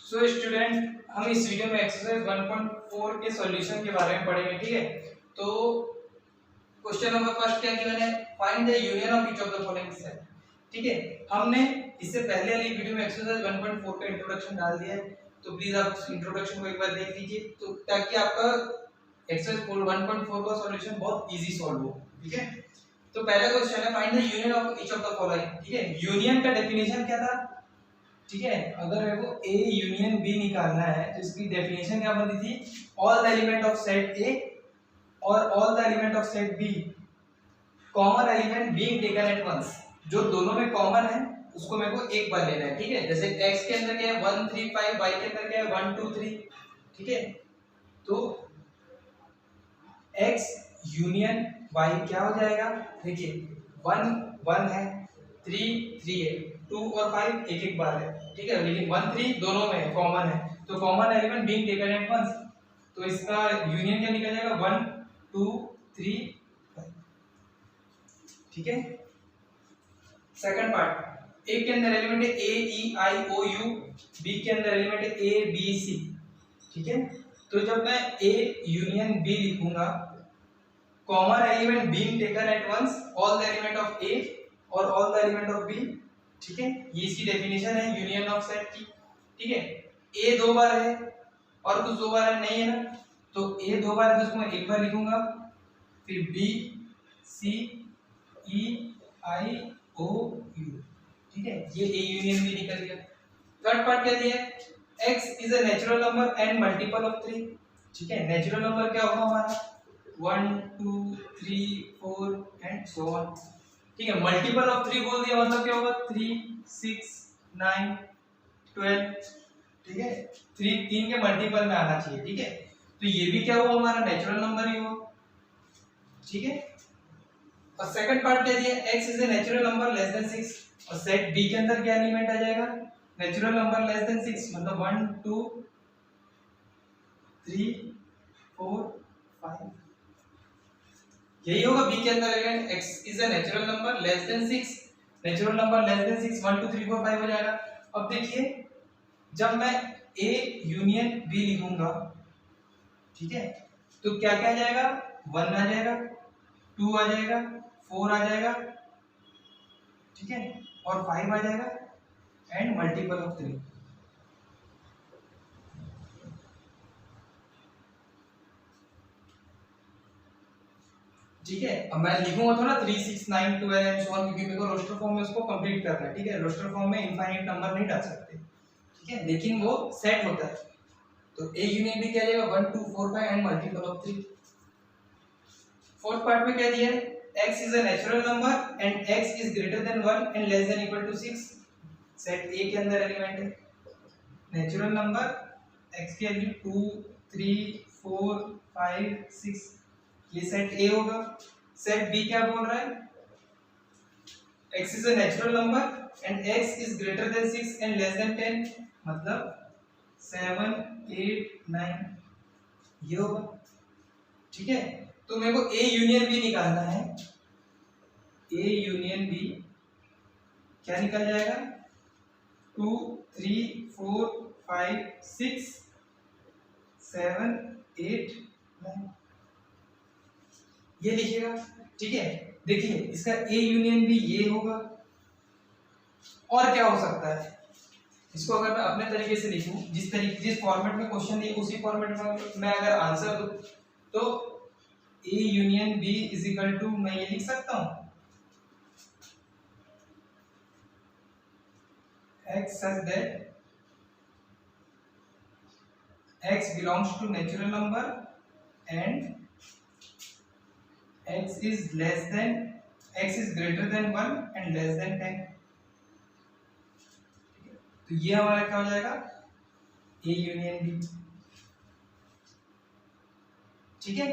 So student, हम इस video में एक्सरसाइज 1.4 के सॉल्यूशन के बारे में पढ़ेंगे। ठीक है, तो क्वेश्चन नंबर फर्स्ट क्या गिवन है, find the union of each of the following set. ठीक है, हमने इससे पहले वाली वीडियो में एक्सरसाइज 1.4 का इंट्रोडक्शन डाल दिया है, तो प्लीज आप इंट्रोडक्शन को एक बार देख लीजिए, तो ताकि आपका एक्सरसाइज 1.4 का सॉल्यूशन बहुत इजी सॉल्व हो। ठीक है, तो पहला क्वेश्चन है find the union of each of the following. ठीक है, यूनियन का डेफिनेशन क्या था? ठीक है, अगर मेरे को ए यूनियन बी निकालना है तो इसकी डेफिनेशन क्या बनती थी? All the element of set A और all the element of set B, common element being taken at once. जो दोनों में कॉमन है उसको मेरे को एक बार लेना है। ठीक है, जैसे x के अंदर क्या है 1 3 5, y के अंदर क्या है 1 2 3। ठीक है, तो x यूनियन y क्या हो जाएगा? देखिए 1 1 है, 3 3 है, 2 और 5 एक एक बार है। ठीक है, लेकिन 1 3 दोनों में कॉमन है, तो common element being taken at once, तो इसका यूनियन क्या निकल जाएगा 1 2 3 5। ठीक है, सेकंड पार्ट, ए के अंदर एलिमेंट है A E I O you, B के अंदर एलिमेंट है ए बी सी। ठीक है, तो जब मैं ए यूनियन बी लिखूंगा, common element being taken at once, all the element of A और all the element of B. ठीक है, ये इसकी डेफिनेशन है यूनियन ऑफ सेट की। ठीक है, ए दो बार है और कुछ दो बार है नहीं है ना, तो ए दो बार है तो उसको मैं एक बार लिखूंगा, फिर B C E I O you. ठीक है, ये ए यूनियन बी निकल गया। थर्ड पार्ट क्या दिया है? x is a natural number and multiple of 3। ठीक है, नेचुरल नंबर क्या होगा हमारा 1 2 3 4 एंड सो ऑन। ठीक है, मल्टीपल ऑफ 3 बोल दिया मतलब क्या होगा 3 6 9 12। ठीक है, 3 के मल्टीपल में आना चाहिए। ठीक है, तो ये भी क्या हुआ हमारा नेचुरल नंबर ही हुआ। ठीक है, और सेकंड पार्ट क्या दिया? x is a natural number less than 6, और सेट b के अंदर क्या एलिमेंट आ जाएगा? नेचुरल नंबर लेस देन 6, मतलब 1 2 3 4 5। यही होगा b के अंदर element. x is a natural number less than 6, natural number less than 6 1 2 3 4 5 हो जाएगा। अब देखिए, जब मैं a यूनियन b लिखूंगा, ठीक है, तो क्या क्या आ जाएगा? 1 आ जाएगा, 2 आ जाएगा, 4 आ जाएगा, ठीक है, और 5 आ जाएगा, एंड मल्टीपल ऑफ 3। ठीक है, अब मैं लिखूंगा तो ना 3 6 9 12 एंड सो ऑन, क्योंकि मेरे को रोस्टर फॉर्म में उसको कंप्लीट करना है। ठीक है, रोस्टर फॉर्म में इनफाइनाइट नंबर नहीं डाल सकते। ठीक है, लेकिन वो सेट होता है, तो ए यूनियन भी क्या जाएगा 1 2 4 5 and multiple of 3। Fourth part में क्या दिया है? x is a natural number and x is greater than 1 and less than equal to 6। Set A के अंदर एलिमेंट है नेचुरल नंबर, x की वैल्यू 2 3 4 5 6, ये सेट A होगा। सेट B क्या बोल रहा है? x is a natural number and x is greater than 6 and less than 10, मतलब 7 8 9, ये होगा। ठीक है, तो मेरे को A यूनियन B निकालना है। A यूनियन B क्या निकल जाएगा? 2 3 4 5 6 7 8 9, ये लिखिएगा। ठीक है, देखिए इसका A यूनियन B ये होगा। और क्या हो सकता है? इसको अगर मैं अपने तरीके से लिखूं, जिस फॉर्मेट में क्वेश्चन दिए उसी फॉर्मेट में मैं अगर आंसर दूं, तो A union B is equal to, मैं ये लिख सकता हूं x such that x belongs to natural number and x is greater than 1 and less than 10। तो ये हमारा क्या हो जाएगा? A union B। ठीक है,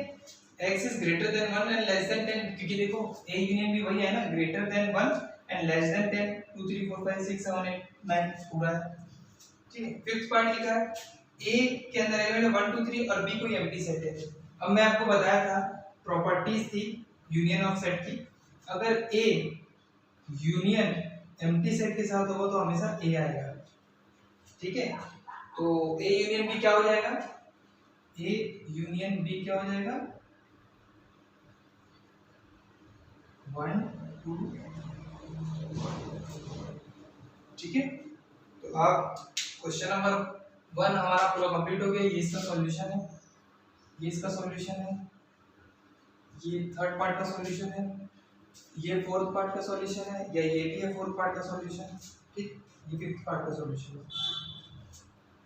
x is greater than 1 and less than 10, क्योंकि देखो A यूनियन B वही है ना, greater than 1 and less than 10, 2 3 4 5 6 7 8 9 पूरा है। ठीक है, फिफ्थ पार्ट लिखा है A के अंदर एलिमेंट 1 2 3 और B कोई एम्प्टी सेट है। अब मैं आपको बताया था प्रॉपर्टीज थी यूनियन ऑफ सेट की, अगर A यूनियन एम्प्टी सेट के साथ होगा तो हमेशा A आएगा। ठीक है, तो ए यूनियन बी क्या हो जाएगा, ए यूनियन बी क्या हो जाएगा, 1 2, ठीक है। तो आप क्वेश्चन नंबर 1 हमारा पूरा कंप्लीट हो गया। ये इसका सॉल्यूशन है, ये इसका सॉल्यूशन है, ये थर्ड पार्ट का सॉल्यूशन है, ये फोर्थ पार्ट का सॉल्यूशन है, या ये भी है फोर्थ पार्ट का सॉल्यूशन, ठीक। ये फिफ्थ पार्ट का सॉल्यूशन है,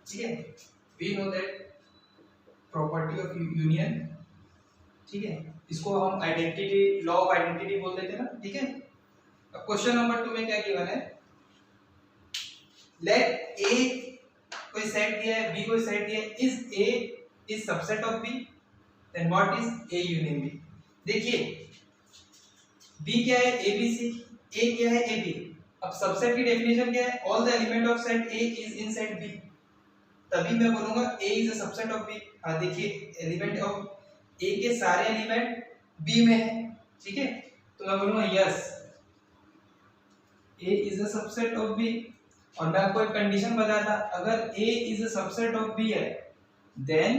ठीक है। We know that property of union, ठीक है। इसको हम आइडेंटिटी, लॉ ऑफ आइडेंटिटी बोल देते हैं ना, ठीक है। अब क्वेश्चन नंबर 2 में क्या गिवन है, लेट ए कोई सेट दिया है, बी कोई सेट दिया है, is A is subset of B, then what is A union B. देखिए बी क्या है, ए बी सी, ए क्या है, ए बी। अब सबसेट की डेफिनेशन क्या है, all the element of set A is in set B, तभी मैं बोलूंगा A is a subset of B. हाँ देखिए एलिमेंट ऑफ ए के सारे एलिमेंट बी में है, ठीक है, तो मैं बोलूंगा yes A is a subset of B. और मैं आपको एक कंडीशन बताया था, अगर A is a subset of B है देन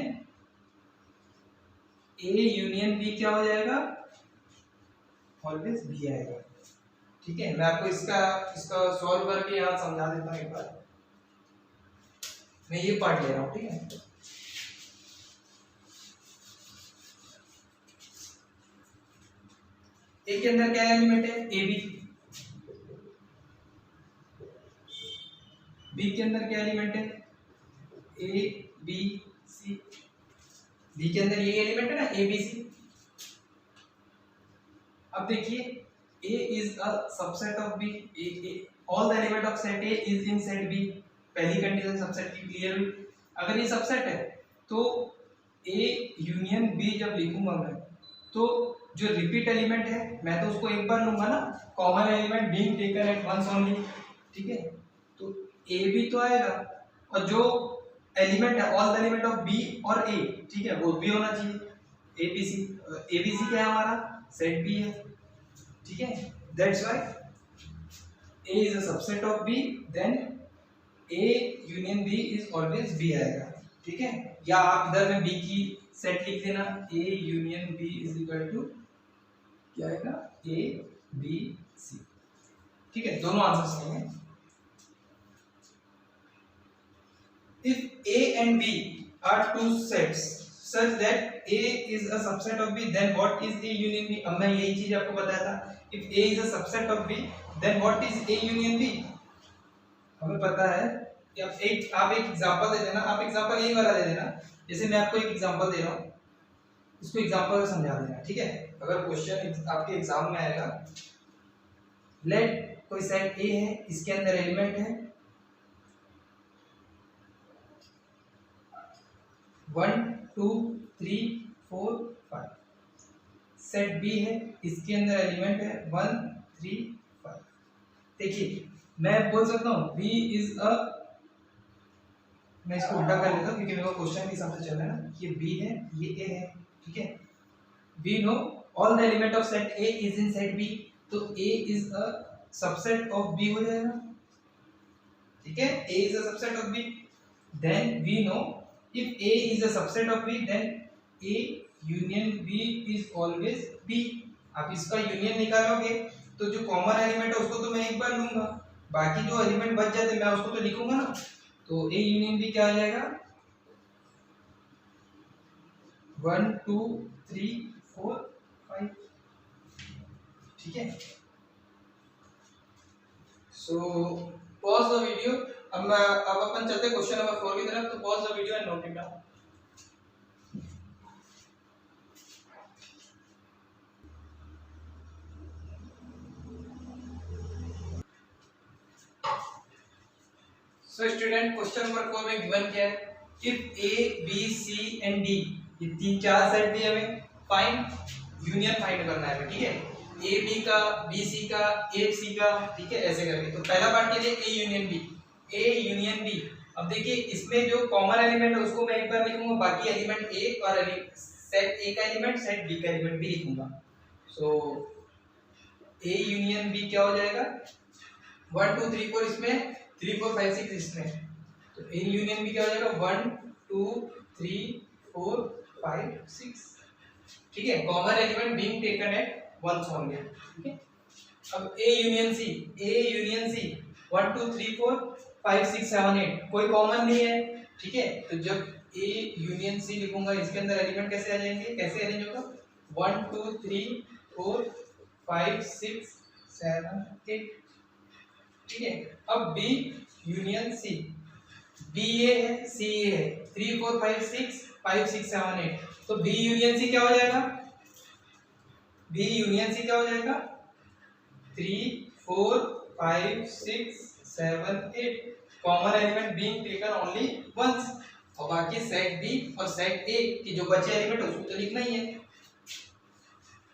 ए यूनियन बी क्या हो जाएगा, ऑलवेज बी आएगा, ठीक है। मैं आपको इसका सॉल्व करके यहाँ समझा देता हूँ एक बार। मैं ये पार्ट ले रहा हूँ, ठीक है। ए के अंदर क्या एलिमेंट है, ए बी। बी के अंदर क्या एलिमेंट है, ए बी सी। बी के अंदर ये एलिमेंट है ना, ए बी सी। अब देखिए A is a subset of B, all the element of set A is in set B। पहली कंडीशन सबसेट की क्लियर हुई। अगर ये सबसेट है तो A यूनियन B जब लिखूंगा मैं, तो जो रिपीट एलिमेंट है मैं तो उसको एक बार लूंगा ना, common element being taken at once only, ठीक है। तो A भी तो आएगा, और जो एलिमेंट है all the element of B और A, ठीक है, वो भी होना चाहिए। A B C, A B C क्या है हमारा, सेट B है, ठीक है। That's why A is a subset of B, then A union B is always B आएगा, ठीक है। या आप इधर में B की सेट लिख देना, A union B is equal to क्या आएगा, A B C, ठीक है। दोनों आंसर सही हैं। If A and B are two sets such that A is a subset of B, then what is A union B? अब मैं यही चीज आपको बताया था, if A is a subset of B, then what is A union B? हमें पता है कि आप एक एग्जांपल दे देना, आप एग्जांपल यही वाला दे देना, जैसे मैं आपको एक एग्जांपल दे रहा हूँ, इसको एग्जांपल से समझा देना, ठीक है। अगर क्वेश्चन आपके एग्जाम में आएगा, लेट कोई सेट A है, इसके अंदर एलिमेंट है 1 2 3 4 5, सेट B है, इसके अंदर एलिमेंट है 1 3 5। देखिए मैं बोल सकता हूँ B इज अ, मैं इसको उल्टा कर लेता हूँ क्योंकि मेरे को क्वेश्चन के हिसाब से चल रहा है ना, ये B है, ये A है, ठीक है। We know all the element of set A is in set B, तो A is a subset of B हो जाएगा, ठीक है। A is a subset of B, then we know if A is a subset of B, then A union B is always B। आप इसका union निकालोगे तो जो कॉमन एलिमेंट है उसको तो मैं एक बार लूंगा, बाकी जो एलिमेंट बच जाते मैं उसको तो लिखूंगा ना, तो A यूनियन B क्या आ जाएगा, 1 2 3 4 5, ठीक है। So pause the video. अब अपन चलते क्वेश्चन नंबर 4 की तरफ, तो pause the video and note it down. So student question number 4 में गिवन क्या है, if A B C and D, ये तीन चार सेट दिए हमें, फाइंड यूनियन फाइंड करना है, ठीक है। A B का, B C का, A C का, ठीक है, ऐसे करके। तो पहला पार्ट के लिए A union B, A union B। अब देखिए इसमें जो कॉमन एलिमेंट है उसको मैं एक बार लिखूंगा, बाकी एलिमेंट A और सेट A का एलिमेंट सेट B का एलिमेंट भी लिखूंगा। सो A यूनियन B क्या हो जाएगा, 1 2 3 4 इसमें, 3 4 5 6 इसमें, तो ए यूनियन बी क्या हो जाएगा 1 2 3 4 5 6, ठीक है। Common element being taken at once only, ठीक है। अब ए यूनियन सी 1 2 3 4 5 6 7 8 कोई कॉमन नहीं है, ठीक है। तो जब ए यूनियन सी लिखूंगा इसके अंदर एलिमेंट कैसे आ जाएंगे, कैसे अरेंज होगा 1 2 3 4 5 6 7 8, ठीक है। अब बी यूनियन सी, बी ए है सी ए है 3 4 5 6 5 6 7 8, तो बी यूनियन सी क्या हो जाएगा, बी यूनियन सी क्या हो जाएगा 3 4 5 6 7 8, common element being taken only once, और बाकी सेट बी और सेट ए की जो बचे एलिमेंट उसको तो लिखना ही है।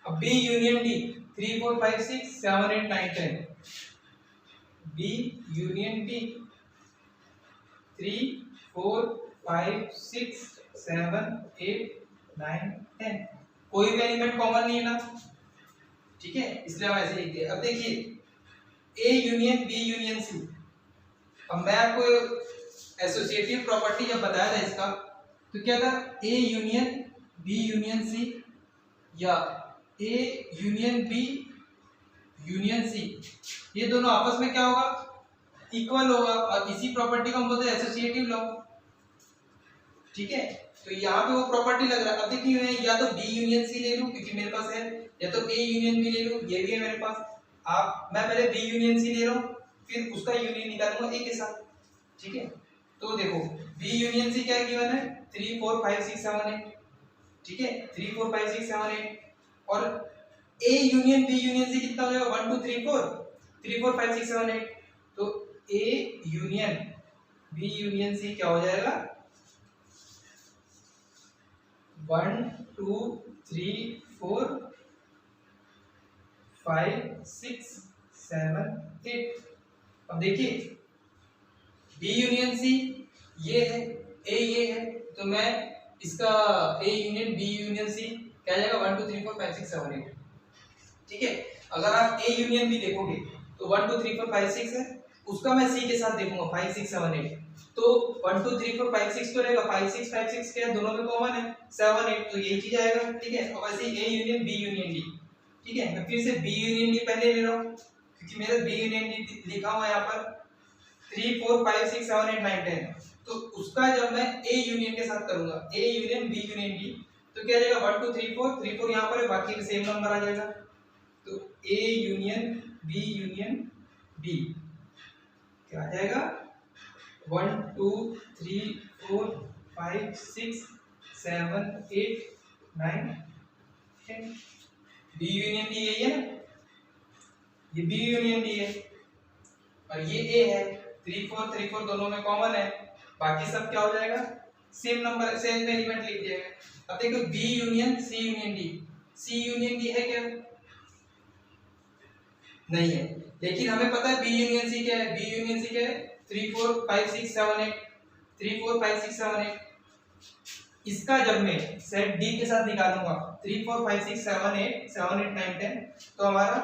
अब B union D 3 4 5 6 7 8 9 10, B union D 3 4 5 6 7 8 9 10, कोई भी एलिमेंट कॉमन नहीं है ना, ठीक है, इसलिए हम ऐसे लिख दिए। अब देखिए A union B union C, अब मैं आपको एसोसिएटिव प्रॉपर्टी जब बताया था इसका, तो क्या था A union B union C या A union B union C, ये दोनों आपस में क्या होगा इक्वल होगा, और इसी प्रॉपर्टी को हम बोलते हैं एसोसिएटिव लॉ, ठीक है। तो यहाँ पे वो प्रॉपर्टी लग रहा है। अब देखिए मैं या तो बी यूनियन सी ले लूं क्योंकि मेरे पास है, या तो ए यूनियन बी ले लूं, ये भी है मेरे पास। आप मैं पहले बी यूनियन सी ले रहा हूँ, फिर उसका यूनियन निकालूंगा ए के साथ, ठीक है। तो देखो बी यूनियन सी क्या गिवन है 3 4 5 6 7 8, ठीक है 3 4 5 6 7 8, और A union B union C कितना हो जाएगा 1 2 3 4 3 4 5 6 7 8, तो A union B union C क्या हो जाएगा 1 2 3 4 5 6 7 8। अब देखिए बी यूनियन सी ये है, ए ये है, तो मैं इसका A union B union C क्या जाएगा 1 2 3 4 5 6 7 8, ठीक है। अगर आप ए यूनियन बी देखोगे तो 1 2 3 4 5 6 है, उसका मैं सी के साथ देखूंगा 5 6 7 8, तो 1 2 3 4 5 6 तो रहेगा, 5 6 क्या है दोनों में कॉमन है 7 8, तो यही चीज आएगा, ठीक है। और वैसे A union B union D, ठीक है। मैं फिर से बी यूनियन डी पहले ले रहा हूँ क्योंकि मेरा बी यूनियन डी लिखा हुआ है यहाँ पर 3 4 5 6 7 8 9 10, तो उसका जब मैं ए यूनियन के साथ करूंगा A union B union D, तो क्या जाएगा 1 2 3 4 यहाँ पर है, बाकी सेम नंबर आ जाएगा, तो A union B union D क्या आ जाएगा 1 2 3 4 5 6 7 8 9 10, बी यूनियन डी यही है ना, ये बी यूनियन डी है और ये ए है, 3 4 दोनों में कॉमन है, बाकी सब क्या हो जाएगा सेम नंबर सेम एलिमेंट लिख दिएगा। अब देखो B union C union D, C union D है क्या नहीं है, लेकिन हमें पता है बी यूनियन सी क्या है, बी यूनियन सी क्या है 3 4 5 6 7 8 3 4 5 6 7 8, इसका जब मैं सेट डी के साथ निकालूंगा 3 4 5 6 7 8 7 8 9 10, तो हमारा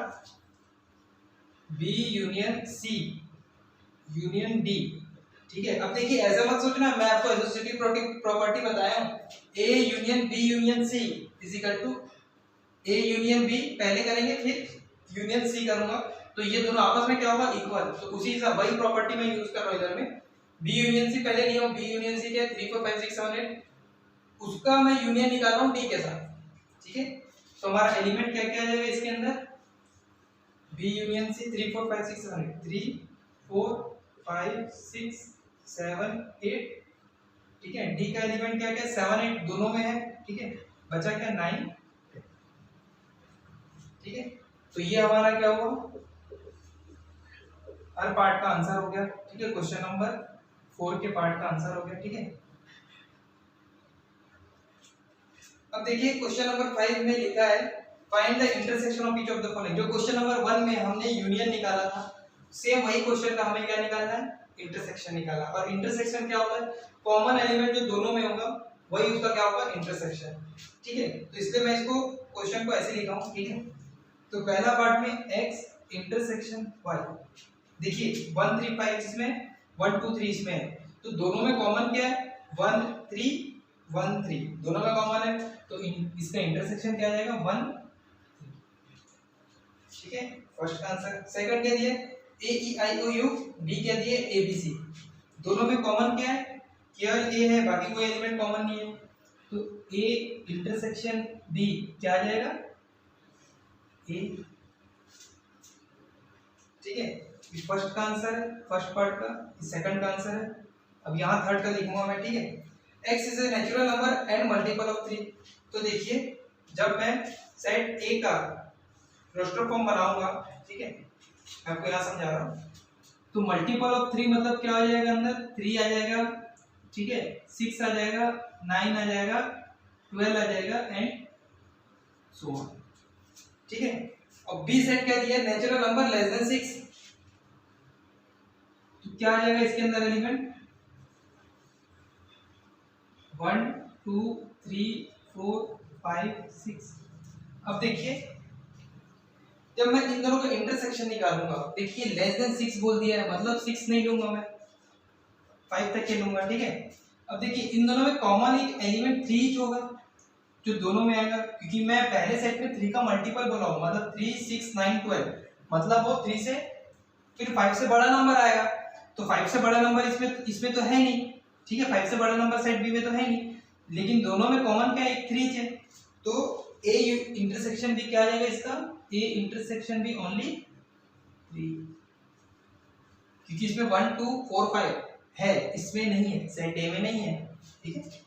B union C union D, ठीक है। अब देखिए ऐसा मत सोचना, मैं आपको एसोसिएटिव प्रॉपर्टी बताया हूं, A union B union C is equal to A union B पहले करेंगे फिर यूनियन सी करूंगा, तो ये दोनों आपस में क्या होगा इक्वल, तो उसी हिसाब वही प्रॉपर्टी मैं यूज कर रहा हूं इधर में। बी यूनियन सी पहले लिया हूं, बी यूनियन सी क्या है 3 4 5 6 7 8, उसका मैं यूनियन निकाल रहा हूं डी के साथ, ठीक है। तो हमारा एलिमेंट क्या क्या आ जाएगा इसके अंदर बी यूनियन सी 3 4 5 6 7 8 3 4 5 6 7 8, ठीक है। डी का एलिमेंट क्या क्या 7 8 दोनों में है, ठीक है, बचा क्या 9, ठीक है। तो ये हमारा क्या हुआ हर पार्ट का आंसर हो गया, ठीक है। क्वेश्चन नंबर 4 के पार्ट का आंसर हो गया, ठीक है। अब देखिए क्वेश्चन नंबर 5 में लिखा है find the intersection of each of the following. जो क्वेश्चन नंबर 1 में हमने यूनियन निकाला था, सेम वही क्वेश्चन का हमें क्या निकालना है इंटरसेक्शन निकाला। और इंटरसेक्शन क्या होता है कॉमन एलिमेंट जो दोनों में होगा वही उसका क्या होगा इंटरसेक्शन, ठीक है। तो इसलिए मैं इसको क्वेश्चन को ऐसे लिखा हूं, ठीक है। तो पहला पार्ट में x इंटरसेक्शन y, देखिए 1 3 5 इसमें 1 2 3 इसमें है, तो दोनों में कॉमन क्या है 1 3 1 3 दोनों में कॉमन है, तो इसका इंटरसेक्शन क्या आ जाएगा 1 ठीक है। फर्स्ट का आंसर। सेकंड क्या दिया ए E I O you, B क्या दिए ए बी सी, दोनों में कॉमन क्या है केवल ए है, बाकी कोई एलिमेंट कॉमन नहीं है, तो ए इंटरसेक्शन बी क्या आ जाएगा ए, ठीक है। फर्स्ट का आंसर है फर्स्ट पार्ट का, सेकंड का आंसर है। अब यहाँ थर्ड का लिखूंगा मैं, ठीक है। x is a natural number and multiple of 3। तो देखिए जब मैं सेट ए का रोस्टर फॉर्म बनाऊंगा, ठीक है, मैं आपको यहाँ समझा रहा हूँ, तो मल्टीपल ऑफ 3 मतलब क्या आ जाएगा अंदर 3 आ जाएगा, ठीक है, 6 आ जाएगा, 9 आ जाएगा, 12 आ जाएगा एंड सो ऑन, ठीक है। और बी सेट क्या दिया नेचुरल नंबर लेस देन 6, तो क्या आ जाएगा इसके अंदर एलिमेंट 1 2 3 4 5 6। अब देखिए जब मैं इन दोनों का इंटरसेक्शन निकालूंगा, देखिए लेस देन 6 बोल दिया है, मतलब 6 नहीं लूंगा मैं, 5 तक के लूंगा, ठीक है। अब देखिए इन दोनों में कॉमन एक एलिमेंट 3 होगा जो दोनों में आएगा, क्योंकि मैं पहले सेट में 3 का मल्टीपल बोला हूं, मतलब 3 6 9 12, मतलब वो 3 से फिर 5 से बड़ा नंबर आएगा, तो 5 से बड़ा नंबर इसमें तो है नहीं, ठीक है, 5 से बड़ा नंबर सेट बी में तो है नहीं, लेकिन दोनों में कॉमन क्या है एक 3 है, तो ए इंटरसेक्शन भी क्या आ जाएगा इसका ए इंटरसेक्शन भी ओनली 3, क्योंकि इसमें 1 2 4 5 है, इसमें नहीं है, सेट ए में नहीं है, ठीक है।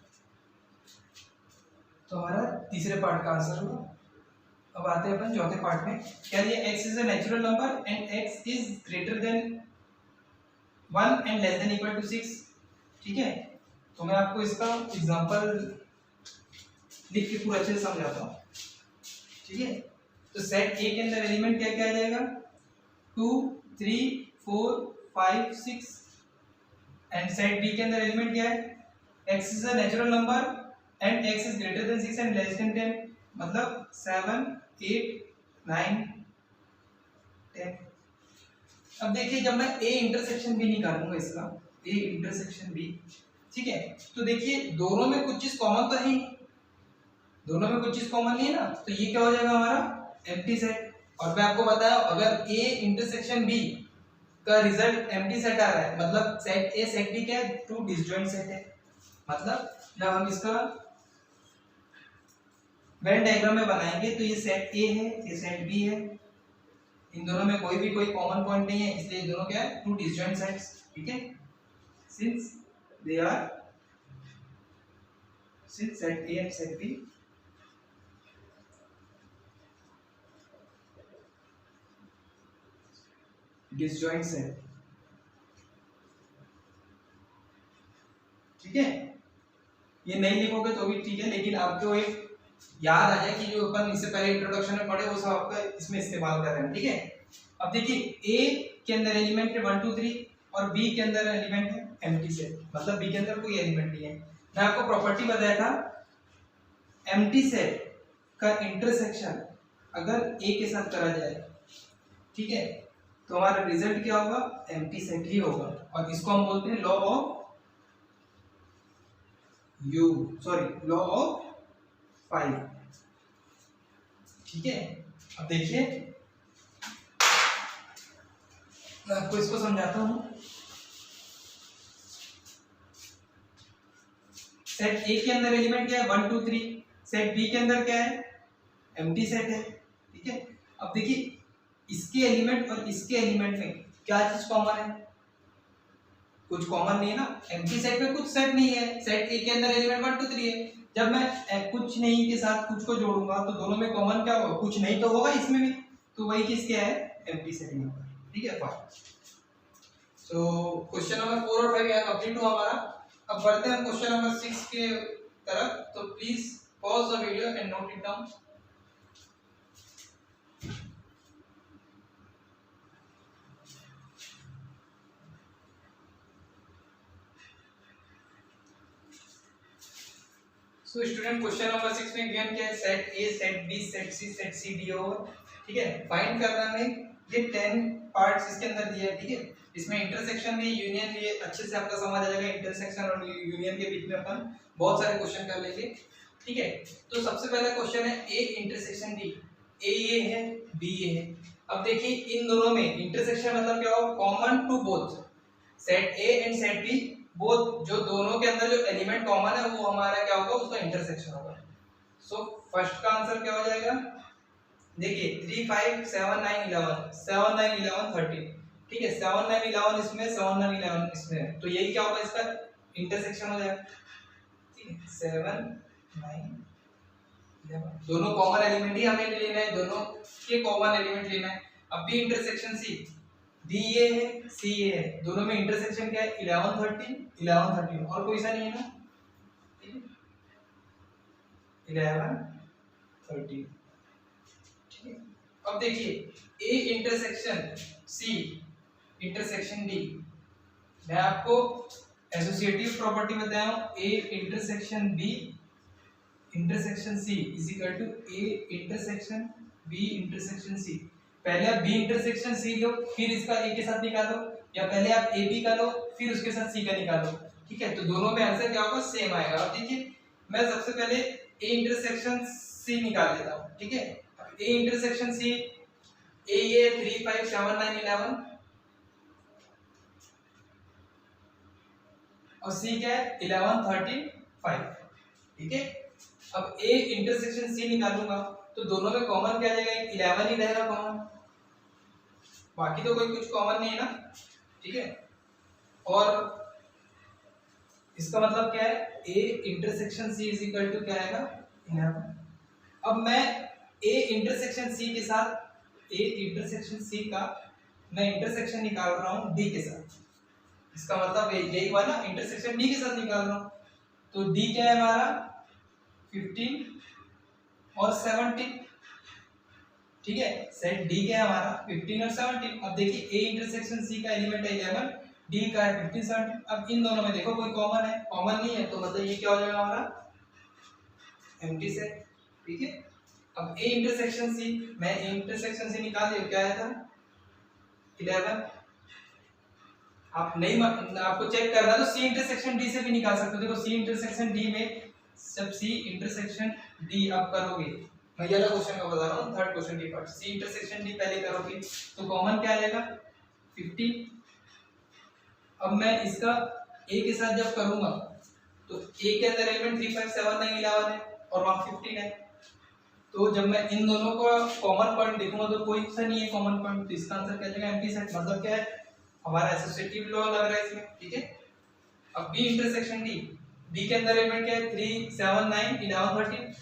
तो हमारा तीसरे पार्ट का आंसर होगा। अब आते हैं अपन चौथे पार्ट में, क्या दिया x is a natural number and x is greater than 1 and less than equal to 6, ठीक है। तो मैं आपको इसका एग्जांपल लिख के पूरा अच्छे से समझाता हूँ, ठीक है। तो सेट ए के अंदर एलिमेंट क्या क्या आ जाएगा 2 3 4 5 6 एंड सेट बी के अंदर एलिमेंट क्या है x is a natural number and x is greater then 6 and less then 10, मतलब 7 8 9 10। अब देखिए जब मैं a इंटरसेक्शन भी निकालूंगा इसका a इंटरसेक्शन भी, ठीक है, तो देखिए दोनों में कुछ चीज कॉमन तो है ही, दोनों में कुछ चीज कॉमन नहीं है ना, तो ये क्या हो जाएगा हमारा एम्प्टी सेट। और मैं आपको बताया अगर a इंटरसेक्शन b का रिजल्ट एम्प्टी सेट आ रहा है, मतलब सेट a सेट b क्या है टू डिसजॉइंट सेट है, मतलब जब हम इसका वेन डायग्राम में बनाएंगे तो ये सेट a है ये सेट b है, इन दोनों में कोई कॉमन पॉइंट नहीं है, इसलिए ये दोनों क्या है टू डिसजॉइंट सेट्स, ठीक है। Since set a and set b disjoint set, ठीक है। ये नहीं लिखोगे तो भी ठीक है, लेकिन आपको एक याद आ जाए कि जो अपन इससे पहले इंट्रोडक्शन में पढ़े वो सब आपका इसमें इस्तेमाल कर रहे हैं, ठीक है। अब देखिए ए के अंदर एलिमेंट है 1 2 3 और बी के अंदर एलिमेंट है एम्प्टी सेट, मतलब बी के अंदर कोई एलिमेंट नहीं है। मैं आपको प्रॉपर्टी बताया था एम्प्टी सेट का इंटरसेक्शन अगर ए के साथ करा जाए, ठीक है, तो हमारा रिजल्ट क्या होगा एम्प्टी सेट ही होगा, और इसको हम बोलते हैं लॉ ऑफ 5, ठीक है। अब देखिए मैं आपको इसको समझाता हूं। सेट ए के अंदर एलिमेंट क्या है 1 2 3, सेट बी के अंदर क्या है एम्प्टी सेट है, ठीक है। अब देखिए इसके एलिमेंट और इसके एलिमेंट में क्या चीज कॉमन है, कुछ कॉमन नहीं है ना, एम्प्टी सेट में कुछ सेट नहीं है, सेट ए के अंदर एलिमेंट 1 2 3 है, जब मैं कुछ नहीं के साथ कुछ को जोड़ूंगा तो दोनों में कॉमन क्या होगा कुछ नहीं तो होगा इसमें भी, तो वही चीज क्या है एम्प्टी सेट में होगा, ठीक है। सो क्वेश्चन नंबर 4 और 5 यहाँ कंप्लीट हुआ हमारा। अब बढ़ते हैं क्वेश्चन नंबर 6 के तरफ, तो please pause the video and note it down. So student question number 6 में गिवन क्या है set A set B set C set C D over, ठीक है। फाइंड करना है ये 10 पार्ट्स इसके अंदर दिया है, ठीक है। इसमें इंटरसेक्शन भी यूनियन भी अच्छे से आपका समझ आ जाएगा। इंटरसेक्शन और यूनियन के बीच में अपन बहुत सारे क्वेश्चन कर लेंगे, ठीक है। तो सबसे पहला क्वेश्चन है ए इंटरसेक्शन बी। ए ये है, बी ये है। अब देखिए इन दोनों में इंटरसेक्शन मतलब क्या हो, common to both set A and set B, both जो दोनों के अंदर जो एलिमेंट कॉमन है वो हमारा क्या होगा, उसका इंटरसेक्शन होगा। सो फर्स्ट का आंसर क्या हो जाएगा, देखिए 3 5 7 9 11 7 9 11 13, ठीक है। 7 9 11 इसमें, 7 9 11 इसमें, तो यही क्या होगा, इसका इंटरसेक्शन हो जाएगा, ठीक है। 7 9 11 दोनों कॉमन एलिमेंट ही हमें लेना है, दोनों के कॉमन एलिमेंट लेना है। अब बी इंटरसेक्शन सी, बी ये है, सी ये है, दोनों में इंटरसेक्शन क्या है, 11 13 11 13, और कोई सा नहीं है ना, ठीक है। 11 13, ठीक है। अब देखिए A intersection C intersection D, मैं आपको एसोसिएटिव प्रॉपर्टी बताया हूं, A intersection B intersection C is equal to A intersection B intersection C. पहले आप बी इंटरसेक्शन सी लो, फिर इसका ए के साथ निकालो, या पहले आप ए बी का लो फिर उसके साथ सी का निकालो, ठीक है। तो दोनों में आंसर क्या होगा, सेम आएगा। अब देखिए मैं सबसे पहले ए इंटरसेक्शन सी निकाल लेता हूं, ठीक है। ए इंटरसेक्शन सी, ए ये 3 5 7 9 11 और सी क्या है 11 13 5, ठीक है। अब ए इंटरसेक्शन सी निकालूंगा तो दोनों में कॉमन क्या आ जाएगा, 11 ही रहेगा कॉमन, बाकी तो कोई कुछ कॉमन नहीं है ना, ठीक है। और इसका मतलब क्या है, A intersection C is equal to क्या आएगा 11। अब मैं ए इंटरसेक्शन सी के साथ, ए इंटरसेक्शन सी का मैं इंटरसेक्शन निकाल रहा हूं डी के साथ, इसका मतलब यही हुआ ना, इंटरसेक्शन डी के साथ निकाल रहा हूं। तो डी क्या है हमारा 15 और 17, ठीक है। सेट डी क्या है हमारा 15 और 17। अब देखिए ए इंटरसेक्शन सी का एलिमेंट है 11, डी का है 15 17। अब इन दोनों में देखो कोई कॉमन है, कॉमन नहीं है, तो मतलब ये क्या हो जाएगा हमारा एम्प्टी सेट, ठीक है। अब ए इंटरसेक्शन सी, मैं ए इंटरसेक्शन सी निकाल दिया, क्या आया था 11। आप नहीं आपको चेक करना है तो सी इंटरसेक्शन डी से भी निकाल सकते हो। देखो सी इंटरसेक्शन डी में जब सी इंटरसेक्शन डी आप करोगे, मैं ये वाला क्वेश्चन का बता रहा हूँ, थर्ड क्वेश्चन की पार्ट, सी इंटरसेक्शन डी पहले करोगे तो कॉमन क्या आ जाएगा 50। अब मैं इसका ए के साथ जब करूंगा तो ए के अंदर एलिमेंट 3 5 7 9 11 है और वहां 15 है, तो जब मैं इन दोनों का कॉमन पॉइंट देखूंगा तो कोई सा नहीं है कॉमन पॉइंट, तो इसका आंसर क्या जाएगा एम्प्टी सेट। मतलब क्या है, हमारा एसोसिएटिव लॉ लग रहा है इसमें, ठीक है। अब बी इंटरसेक्शन डी, बी के अंदर एलिमेंट क्या है 3 7 9 11 13,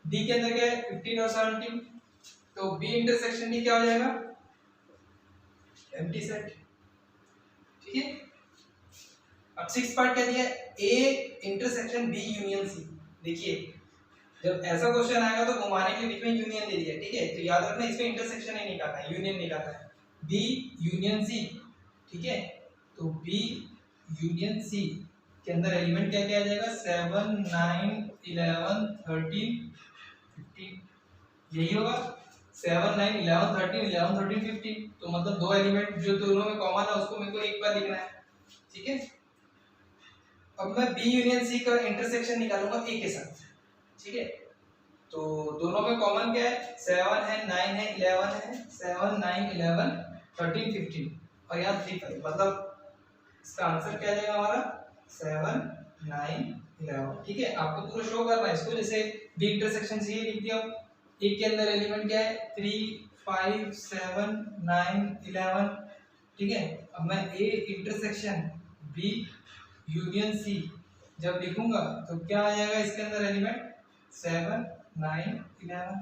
डी के अंदर क्या है 15 और 17, तो बी इंटरसेक्शन डी क्या हो जाएगा एम्प्टी सेट, ठीक है। अब सिक्स पार्ट क्या दिया है, A intersection B union C. देखिए जब ऐसा क्वेश्चन आएगा तो घुमाने के बीच में यूनियन दे दिया, ठीक है, तो याद रखना इसमें इंटरसेक्शन ही निकालना है, यूनियन निकालना है, बी यूनियन सी, ठीक है। तो बी यूनियन सी के अंदर एलिमेंट क्या क्या आ जाएगा 7 9 11 13 15, यही होगा 7 9 11 13 11 13 15। तो मतलब दो एलिमेंट जो दोनों में कॉमन है उसको मेरे को एक बार लिखना है, ठीक है। अब मैं बी यूनियन सी का इंटरसेक्शन निकालूंगा ए के साथ, ठीक है। तो दोनों में कॉमन क्या है 7 है 9 है 11 है, 7 9 11 13 15 और यहाँ 3 5, मतलब इसका आंसर क्या आ जाएगा हमारा 7 9 11, ठीक है। आपको पूरा शो करना है इसको, जैसे बी इंटरसेक्शन सी लिख दिया, ए के अंदर एलिमेंट क्या है 3 5 7 9 11, ठीक है। अब मैं A intersection B union C जब लिखूंगा तो क्या आ जाएगा इसके अंदर एलिमेंट 7 9 11,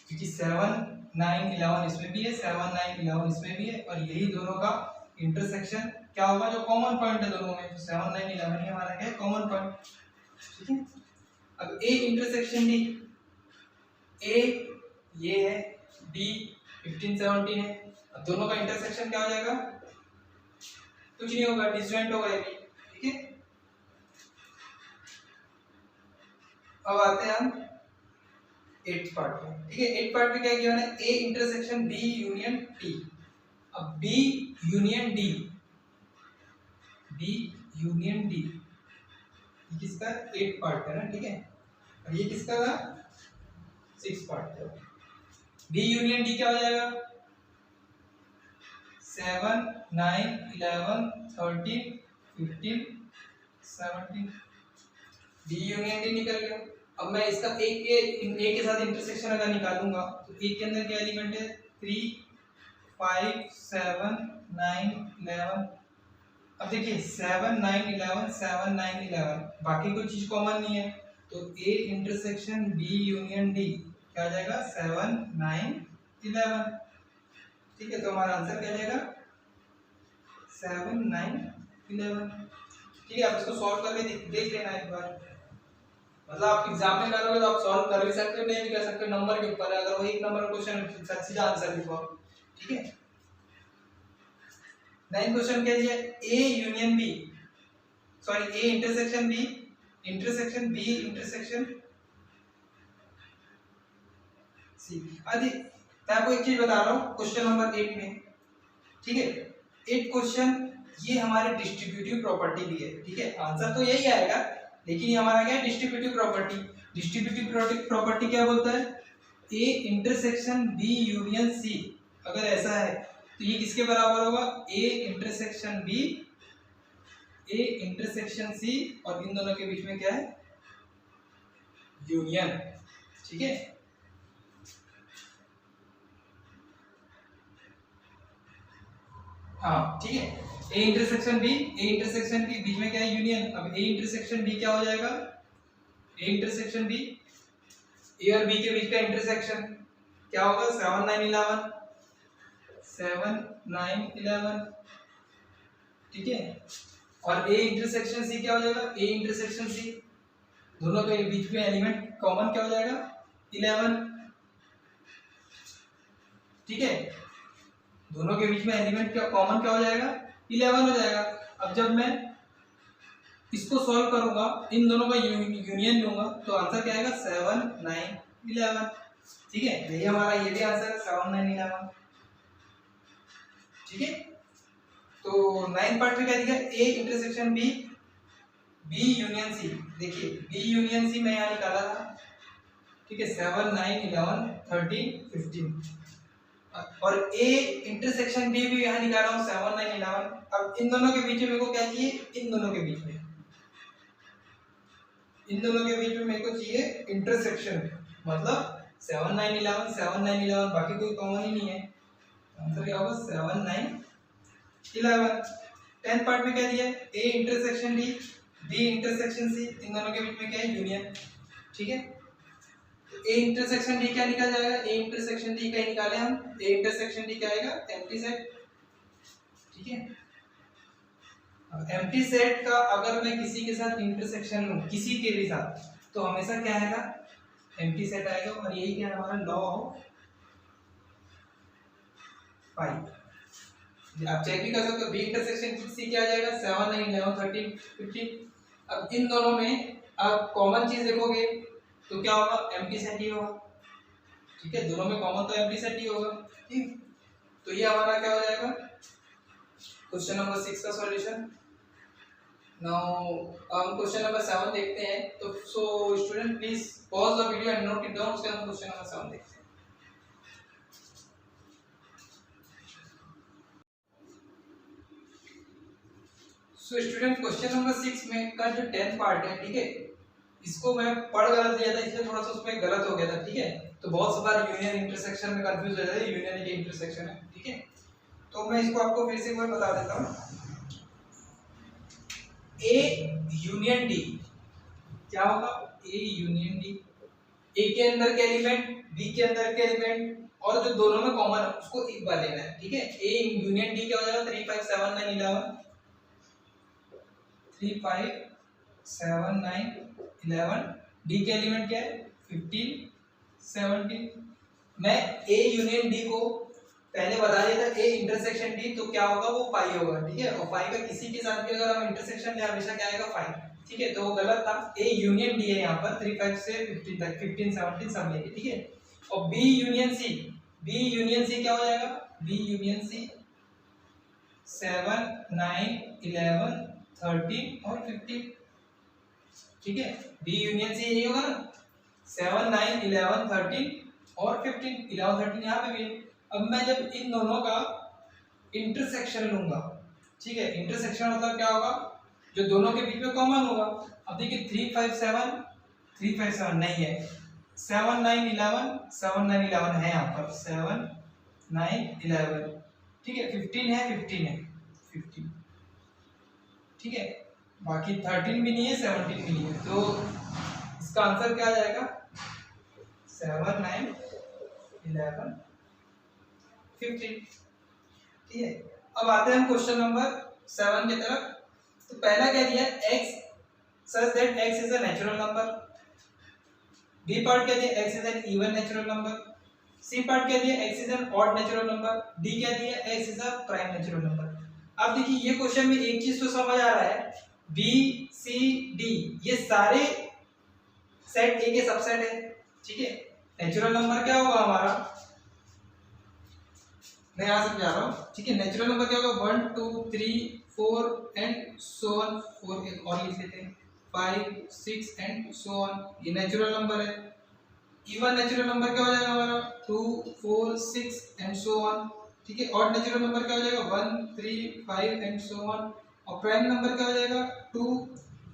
क्योंकि 7 9 11 इसमें भी है, 7 9 11 इसमें भी है, और यही दोनों का इंटरसेक्शन क्या होगा जो कॉमन पॉइंट है दोनों में, तो 7 9 11 ही हमारा क्या है कॉमन पॉइंट, ठीक है। अब ए इंटरसेक्शन डी, ए ये है, डी 15 17 है, अब दोनों का इंटरसेक्शन क्या हो जाएगा कुछ नहीं होगा, डिसजॉइंट होगा ये, ठीक है। अब आते हैं हम 8th पार्ट में, ठीक है। 8th पार्ट में क्या गिवन है, A intersection B union T, अब B union D, B union D ये किसका 8 पार्ट है ना, ठीक है, और ये किसका था 6 पार्ट है। बी यूनियन डी क्या हो जाएगा 7 9 11 13 15 17, बी यूनियन डी निकल गया। अब मैं इसका ए के साथ इंटरसेक्शन अगर निकालूंगा तो ए के अंदर क्या एलिमेंट है 3 5 7 9 11। अब देखिए 7 9 11 7 9 11 बाकी कोई चीज कॉमन नहीं है, तो A intersection B union D क्या आ जाएगा 7 9 11, ठीक है। तो हमारा आंसर क्या जाएगा 7 9 11, ठीक है। आप इसको सॉल्व करके देख लेना एक बार, मतलब आप एग्जाम में करोगे तो आप सॉल्व कर भी सकते हो, नहीं भी कर सकते हो, नंबर के ऊपर है। अगर वो एक नंबर का क्वेश्चन सीधा आंसर लिखो, ठीक है। 9 क्वेश्चन के लिए A union B, sorry A intersection B intersection C. आदि मैं आपको एक चीज बता रहा हूँ क्वेश्चन नंबर 8 में, ठीक है। 8 क्वेश्चन ये हमारे डिस्ट्रीब्यूटिव प्रॉपर्टी भी है, ठीक है। आंसर तो यही आएगा, लेकिन ये हमारा क्या है डिस्ट्रीब्यूटिव प्रॉपर्टी। डिस्ट्रीब्यूटिव प्रॉपर्टी क्या बोलता है A intersection B union C, अगर ऐसा है तो ये किसके बराबर होगा A intersection B A intersection C, और इन दोनों के बीच में क्या है यूनियन, ठीक है। हाँ ठीक है, ए इंटरसेक्शन बी के बीच में क्या है यूनियन। अब ए इंटरसेक्शन बी क्या हो जाएगा ए इंटरसेक्शन बी ए और बी के बीच का इंटरसेक्शन क्या होगा 7 9 11 7 9 11, ठीक है। और ए इंटरसेक्शन सी क्या हो जाएगा ए इंटरसेक्शन सी, दोनों के बीच में एलिमेंट कॉमन क्या हो जाएगा 11, ठीक है। दोनों के बीच में एलिमेंट क्या कॉमन क्या हो जाएगा 11 हो जाएगा। अब जब मैं इसको सॉल्व करूंगा इन दोनों का यूनियन लूंगा तो आंसर क्या आएगा 7 9 11, ठीक है। यही हमारा ये भी आंसर है 7 9 11, ठीक है। तो 9 पार्ट में क्या दिया A intersection B union C, देखिए बी यूनियन सी मैं यहाँ निकाला था, ठीक है 7 9 11 13 15, और ए इंटरसेक्शन बी भी यहाँ निकाला हूँ 7 9 11। अब इन दोनों के बीच में मेरे को क्या चाहिए इन दोनों के बीच में मेरे को चाहिए इंटरसेक्शन, मतलब 7 9 11 बाकी कोई कॉमन ही नहीं है, आंसर क्या होगा 7 9 11। 10 पार्ट में क्या दिया A intersection D B intersection C, इन दोनों के बीच में क्या है यूनियन, ठीक है। ए इंटरसेक्शन डी क्या निकल जाएगा ए इंटरसेक्शन डी क्या निकाले हम ए इंटरसेक्शन डी क्या आएगा एम्प्टी सेट, ठीक है। अब एम्प्टी सेट का अगर मैं किसी के साथ इंटरसेक्शन लूं किसी के भी साथ तो हमेशा क्या आएगा एम्प्टी सेट आएगा, और यही क्या हमारा लॉ ऑफ पाई। आप चेक भी कर सकते हो बी इंटरसेक्शन सी क्या आ जाएगा 7 9 11 13 15। अब इन दोनों में आप कॉमन चीज देखोगे तो क्या होगा एम्प्टी सेट ही होगा, ठीक है। दोनों में कॉमन तो एम्प्टी सेट ही होगा, ठीक। तो ये हमारा क्या हो जाएगा क्वेश्चन नंबर 6 का सॉल्यूशन। नाउ हम क्वेश्चन नंबर 7 देखते हैं। तो सो student please pause the video and note it down, उसके बाद क्वेश्चन नंबर 7 देखते हैं। सो स्टूडेंट क्वेश्चन नंबर 6 में का जो 10th पार्ट है, ठीक है, इसको मैं पढ़ गलत दिया था इसलिए थोड़ा सा उसमें गलत हो गया था, ठीक है। तो बहुत सा बार यूनियन इंटरसेक्शन में कंफ्यूज हो जाता है, यूनियन के इंटरसेक्शन है, ठीक है। तो मैं इसको आपको फिर से एक बार बता देता हूँ। ए यूनियन डी क्या होगा ए यूनियन डी, ए के अंदर के एलिमेंट बी के अंदर के एलिमेंट और जो दोनों में कॉमन है उसको एक बार लेना है, ठीक है। ए यूनियन डी क्या हो जाएगा 3 5 7 9 11 3 5 7 9 11, डी के एलिमेंट क्या है 15 17। मैं ए यूनियन डी को पहले बता दिया था ए इंटरसेक्शन डी तो क्या होगा वो पाई होगा, ठीक है। और पाई का किसी के साथ भी अगर हम इंटरसेक्शन ले हमेशा क्या आएगा पाई, ठीक है। तो वो गलत था, ए यूनियन डी है यहाँ पर 3 5 से 15 तक 15 17 सब लेके, ठीक है। और बी यूनियन सी क्या हो जाएगा बी यूनियन सी 7, 9, 11, 13 और 15। ठीक है, बी यूनियन सी यही होगा ना, 7, 9, 11, 13 और 15, 11, 13 यहाँ पे भी है। अब मैं जब इन दोनों का इंटरसेक्शन लूंगा, ठीक है, इंटरसेक्शन मतलब क्या होगा, जो दोनों के बीच में कॉमन होगा। अब देखिए 3, 5, 7, 3, 5, 7 नहीं है, 7, 9, 11, 7, 9, 11 है यहाँ पर, 7, 9, 11, ठीक है, 15 है, 15 है, 15, ठीक है, बाकी 13 भी नहीं है, 17 भी नहीं है, तो इसका आंसर क्या आ जाएगा, 7, 9, 11, 15। ठीक है, अब आते हैं हम क्वेश्चन नंबर 7 की तरफ। तो पहला क्या दिया, x such that x is a natural number। B part क्या दिया, x is an even natural number। C part क्या दिया, x is an odd natural number। D क्या दिया, x is a prime natural number। अब देखिए ये question में एक चीज तो समझ आ रहा है, बी सी डी ये सारे सेट ए के सबसेट है। ठीक है, नेचुरल नंबर क्या होगा हमारा, मैं यहाँ से जा रहा हूँ। ठीक है, नेचुरल नंबर क्या होगा, 1, 2, 3, 4 एंड सो ऑन, 4 एक और लिख लेते हैं, 5, 6 एंड सो ऑन, ये नेचुरल नंबर है। इवन नेचुरल नंबर क्या हो जाएगा हमारा, 2, 4, 6 एंड सो ऑन। ठीक है, ऑड नेचुरल नंबर क्या हो जाएगा, 1, 3, 5 एंड सो ऑन। और प्राइम नंबर क्या हो जाएगा, 2,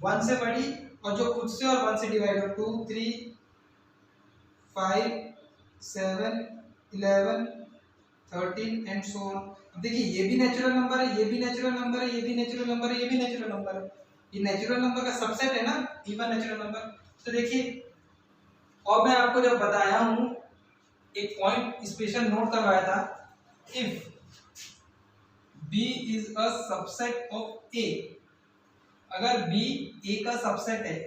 1 से बड़ी और जो खुद से और 1 से डिवाइड हो, 2, 3, 5, 7, 11, 13 एंड सो ऑन। अब देखिए ये भी नेचुरल नंबर है, ये भी नेचुरल नंबर है, ये भी नेचुरल नंबर है, ये भी नेचुरल नंबर है, ये नेचुरल नंबर का सबसेट है ना, इवन नेचुरल नंबर। तो देखिए, और मैं आपको जब बताया हूं, एक पॉइंट स्पेशल नोट करवाया था, if B is a subset of A, अगर B A का सबसेट है,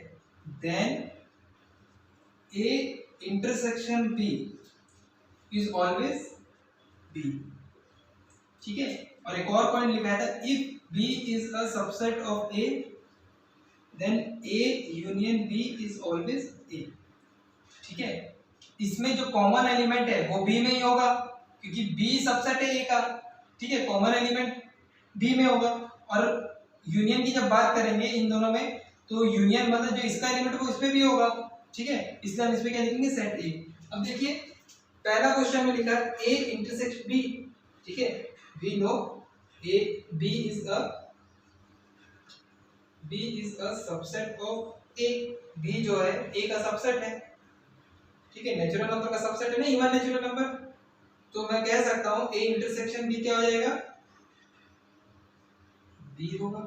then A intersection B is always B। ठीक है, और एक और पॉइंट लिखा था, if B is a subset of A, then A union B is always A। ठीक है, इसमें जो कॉमन एलिमेंट है वो B में ही होगा, क्योंकि B सबसेट है A का। ठीक है, कॉमन एलिमेंट B में होगा। और यूनियन की जब बात करेंगे इन दोनों में, तो यूनियन मतलब जो इसका एलिमेंट वो इसमें भी होगा। ठीक है, इसलिए हम इसमें क्या लिखेंगे, सेट A। अब देखिए पहला क्वेश्चन में लिखा है A इंटरसेक्ट B। ठीक है, we know B is a subset of A। B जो है A का सबसेट है। ठीक है, नेचुरल नंबर का सबसेट है ना, इवन नेचुरल नंबर। तो मैं कह सकता हूं A इंटरसेक्शन B क्या हो जाएगा, B होगा।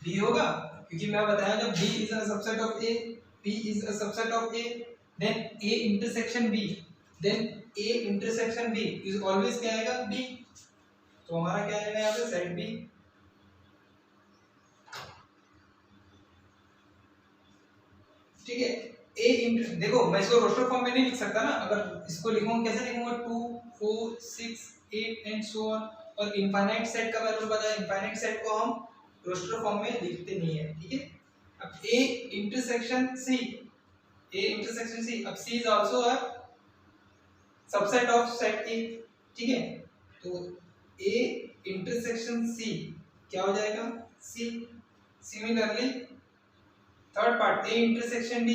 B होगा क्योंकि मैं बताया जब B is a subset of A, B is a subset of A, then A intersection B, then A intersection B is always क्या आएगा, B। तो हमारा क्या आएगा यहाँ पे, सेट B। ठीक है, A इंटर, देखो मैं इसको रोस्टर फॉर्म में नहीं लिख सकता ना, अगर इसको लिखूंगा कैसे लिखूंगा, 2, 4, 6, 8 एंड सो ऑन। और इनफाइनाइट सेट का मैंने बताया, इनफाइनाइट सेट को हम रोस्टर फॉर्म में लिखते नहीं है। ठीक है, अब A intersection C, A intersection C, अब C is also a subset of set A। ठीक है, तो A इंटरसेक्शन C क्या हो जाएगा, C। Similarly third part, A intersection D,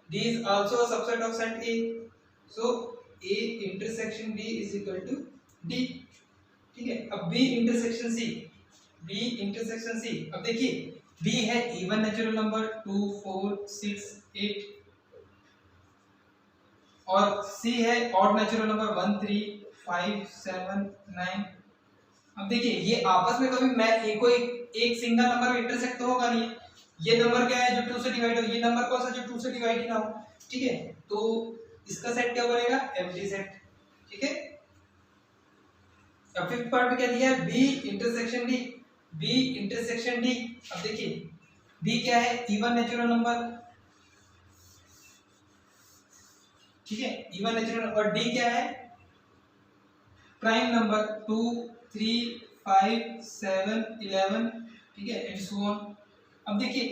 D is also a subset of set A, so A intersection D is equal to D। ठीक है, अब B intersection C, B intersection C, अब देखिए B है even natural number 2, 4, 6, 8 और C है odd natural number 1, 3, 5, 7, 9। अब देखिए ये आपस में कभी मैं एक सिंगल नंबर में इंटरसेक्ट तो होगा नहीं। ये नंबर क्या है जो 2 से डिवाइड हो, ये नंबर कौन सा जो 2 से डिवाइड ही ना हो। ठीक है, तो इसका सेट क्या बनेगा, एम्प्टी सेट। ठीक है, अब फिफ्थ पार्ट में क्या दिया है, B intersection D, B intersection D। अब देखिए B क्या है, इवन नेचुरल नंबर। ठीक है, इवन नेचुरल, और D क्या है, प्राइम नंबर, 2, 3, 5, 7, 11। ठीक है, एंड सो ऑन। अब देखिए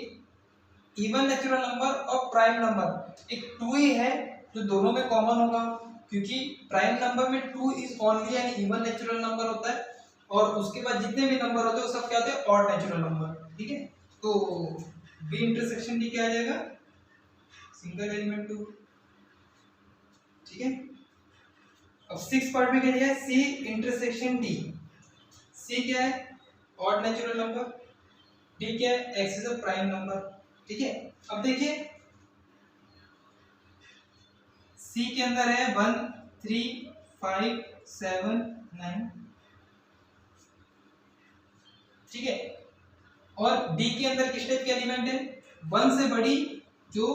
इवन नेचुरल नंबर और प्राइम नंबर, एक 2 ही है जो दोनों में कॉमन होगा, क्योंकि प्राइम नंबर में 2 is only an even natural number होता है, और उसके बाद जितने भी नंबर होते हैं वो सब क्या होते हैं, ऑड नेचुरल नंबर। ठीक है, तो बी इंटरसेक्शन डी क्या आ जाएगा, सिंगल एलिमेंट 2। ठीक है, अब 6 पार्ट में क्या दिया है, सी इंटरसेक्शन डी। सी क्या है, ऑड नेचुरल नंबर, डी क्या है, x is a prime number. ठीक है, अब देखिए सी के अंदर है 1 3 5 7 9। ठीक है, और डी के अंदर किस टाइप के एलिमेंट है, 1 से बड़ी जो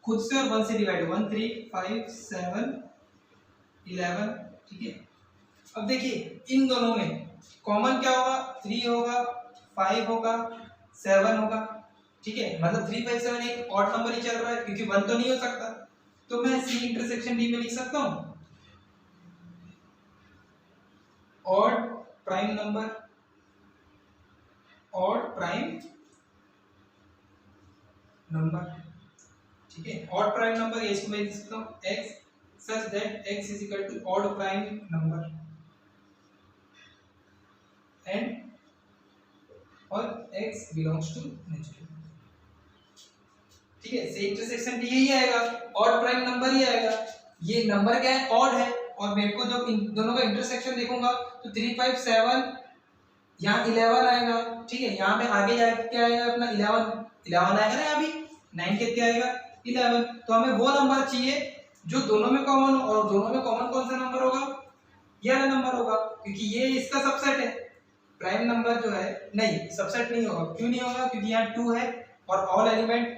खुद से और 1 से डिवाइड, 1 3 5 7 11। ठीक है, अब देखिए इन दोनों में कॉमन क्या होगा, 3 होगा, 5 होगा, 7 होगा। ठीक है, मतलब 3 5 7 एक ऑड नंबर ही चल रहा है क्योंकि 1 तो नहीं हो सकता, तो मैं सी इंटरसेक्शन डी में लिख सकता हूं odd prime number, odd prime number. ठीक है, ऑड प्राइम नंबर इसको मैं लिख सकता हूं x such that x is equal to odd prime number and और x belongs to natural। ठीक है, से इंटरसेक्शन डी यही आएगा, ऑड प्राइम नंबर ही आएगा। ये नंबर क्या है, ऑड है, और मेरे को जब इन दोनों का इंटरसेक्शन देखूंगा तो 3 5 7 यहाँ 11 आएगा। ठीक है, यहाँ पे आगे जाके क्या आएगा अपना 11 आएगा ना, यहाँ भी 9 के क्या आएगा 11। तो हमें वो नंबर चाहिए जो दोनों में कॉमन हो, और दोनों में कॉमन कौन सा नंबर होगा, ये वाला नंबर होगा, क्योंकि ये इसका सबसेट है। प्राइम नंबर जो है नहीं, सबसेट नहीं होगा। क्यों नहीं होगा, क्योंकि यहाँ 2 है और ऑल एलिमेंट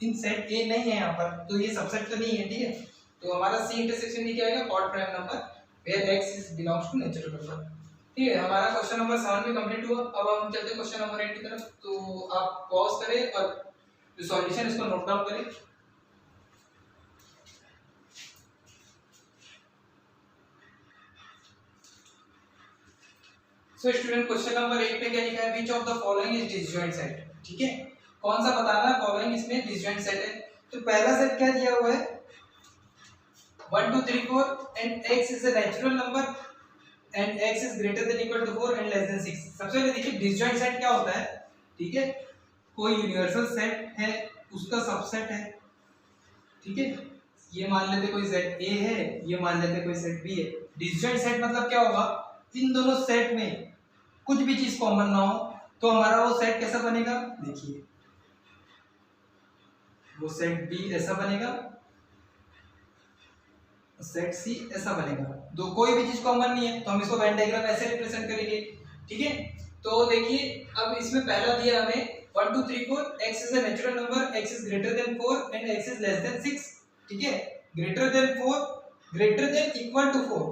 इन सेट ए नहीं है यहाँ पर, तो ये सबसेट तो नहीं है। ठीक है, तो हमारा सी इंटरसेक्शन डी क्या आएगा, odd prime number where X is belongs to natural number. ठीक है, हमारा क्वेश्चन नंबर 7 भी कंप्लीट हुआ। अब हम चलते हैं क्वेश्चन नंबर 8 की तरफ। तो आप पॉज करें और जो सॉल्यूशन इसको नोट डाउन करें। सो स्टूडेंट, क्वेश्चन नंबर 8 पे क्या लिखा है, which of the following is disjoint set. ठीक है, कौन सा बताना है फॉलोइंग इसमें डिसजॉइंट सेट है। तो पहला सेट क्या दिया हुआ है, 1 2 3 4 and x is a natural number and x is greater than equal to 4 and less than 6। सबसे पहले देखिए डिसजॉइंट सेट क्या होता है। ठीक है, कोई यूनिवर्सल सेट है, उसका सबसेट है। ठीक है, ये मान लेते कोई सेट A है, ये मान लेते कोई सेट B है। डिसजॉइंट सेट मतलब क्या होगा, इन दोनों सेट में कुछ भी चीज कॉमन ना हो, तो हमारा वो सेट कैसा बनेगा, देखिए वो सेट B ऐसा बनेगा, सेट C ऐसा बनेगा। दो कोई भी चीज कॉमन नहीं है, तो हम इसको वेन डायग्राम ऐसे रिप्रेजेंट करेंगे। ठीक है, तो देखिए अब इसमें पहला दिया हमें 1 2 3 4 x is a natural number, x is greater than 4 and x is less than 6। ठीक है, greater than 4, greater than equal to 4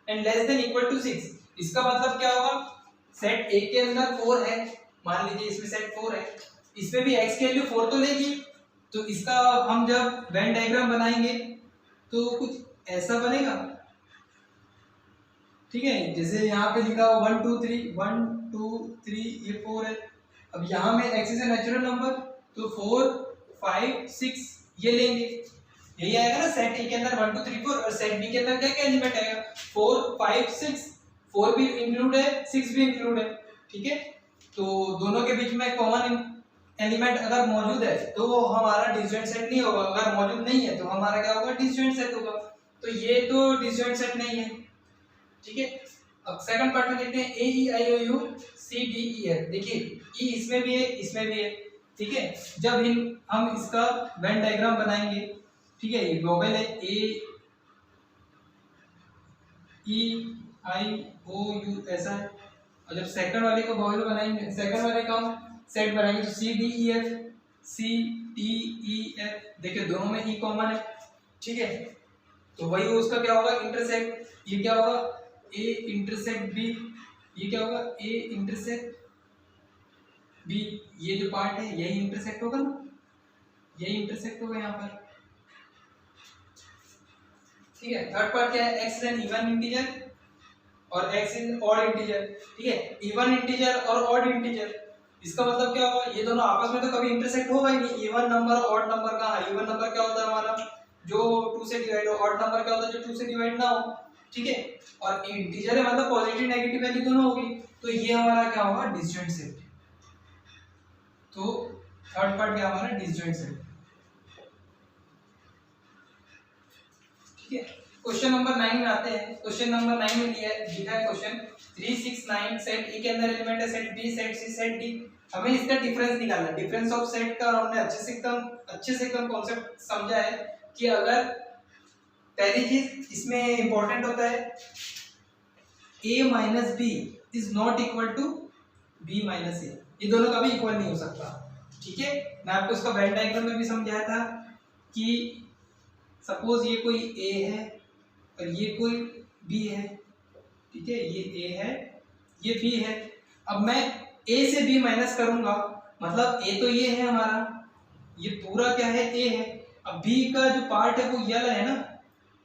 and less than equal to 6। इसका मतलब क्या होगा, सेट A के अंदर 4 है, मान लीजिए इसमें सेट 4 है, इसमें भी x की वैल्यू 4 तो लेगी, तो इसका हम जब वेन डायग्राम बनाएंगे तो कुछ ऐसा बनेगा। ठीक है, जैसे यहाँ पे लिखा हो 1 2 3 1 2 3 ये 4 है। अब यहाँ में x is a natural number, तो 4 5 6 ये लेंगे, यही आएगा ना सेट A के अंदर 1 2 3 4, और सेट B के अंदर क्या क्या एलिमेंट आएगा 4 5 6, 4 भी इंक्लूड है 6 भी इंक्लूड है। ठीक है, तो दोनों के बीच में कॉमन एलिमेंट अगर मौजूद है तो वो हमारा डिसजॉइंट सेट नहीं होगा, अगर मौजूद नहीं है तो हमारा क्या होगा, डिसजॉइंट सेट होगा। तो ये तो डिसजॉइंट सेट नहीं है। ठीक है, अब सेकंड पार्ट में देखते हैं A E I O U C D E F। देखिए E इसमें भी है, इसमें भी है। ठीक है, जब हम इसका वेन डायग्राम बनाएंगे, ठीक है, ये वोवेल है A E I O U ऐसा है, और जब सेकंड वाले को वोवेल बनाएंगे, सेकंड वाले का हम सेट बनाएंगे तो C D E F C D E F। देखिए दोनों में E कॉमन है। ठीक है, तो वही उसका क्या होगा, इंटरसेक्ट। ये क्या होगा, A इंटरसेक्ट B, ये क्या होगा, A इंटरसेक्ट B। ये जो पार्ट है यही इंटरसेक्ट होगा ना, यही इंटरसेक्ट होगा यहाँ पर। ठीक है, थर्ड पार्ट क्या है, x is an even integer और x इज ऑड इंटीजर। ठीक है, इवन इंटीजर और ऑड इंटीजर, इसका मतलब क्या होगा, ये दोनों आपस में तो कभी इंटरसेक्ट होगा ही नहीं। इवन नंबर और ऑड नंबर का, इवन नंबर क्या होता है हमारा जो 2 से डिवाइड हो, ऑड नंबर क्या होता है जो 2 से डिवाइड ना हो। ठीक है, और इंटीजर है मतलब पॉजिटिव नेगेटिव वैल्यू दोनों होगी, तो ये हमारा क्या होगा, डिसजॉइंट सेट। तो थर्ड पार्ट क्या हमारा, डिसजॉइंट सेट। ठीक है, क्वेश्चन नंबर 9 में आते हैं। क्वेश्चन नंबर 9 में लिखा है क्वेश्चन 3 6 9 सेट ए के अंदर एलिमेंट है set B set C set D. हमें इसका डिफरेंस निकालना है। डिफरेंस ऑफ सेट का हमने अच्छे से एकदम कॉन्सेप्ट समझा है कि अगर पहली चीज इसमें इंपॉर्टेंट होता है a minus B is not equal to b minus A, ये दोनों कभी इक्वल नहीं हो सकता। ठीक है, मैं आपको इसका वेन डायग्राम में भी समझाया था कि सपोज ये कोई a है और ये कोई b है। ठीक है, ये a है ये b है। अब मैं a से b माइनस करूंगा, मतलब a तो ये है हमारा, ये पूरा क्या है a है। अब b का जो पार्ट है वो ये वाला है ना,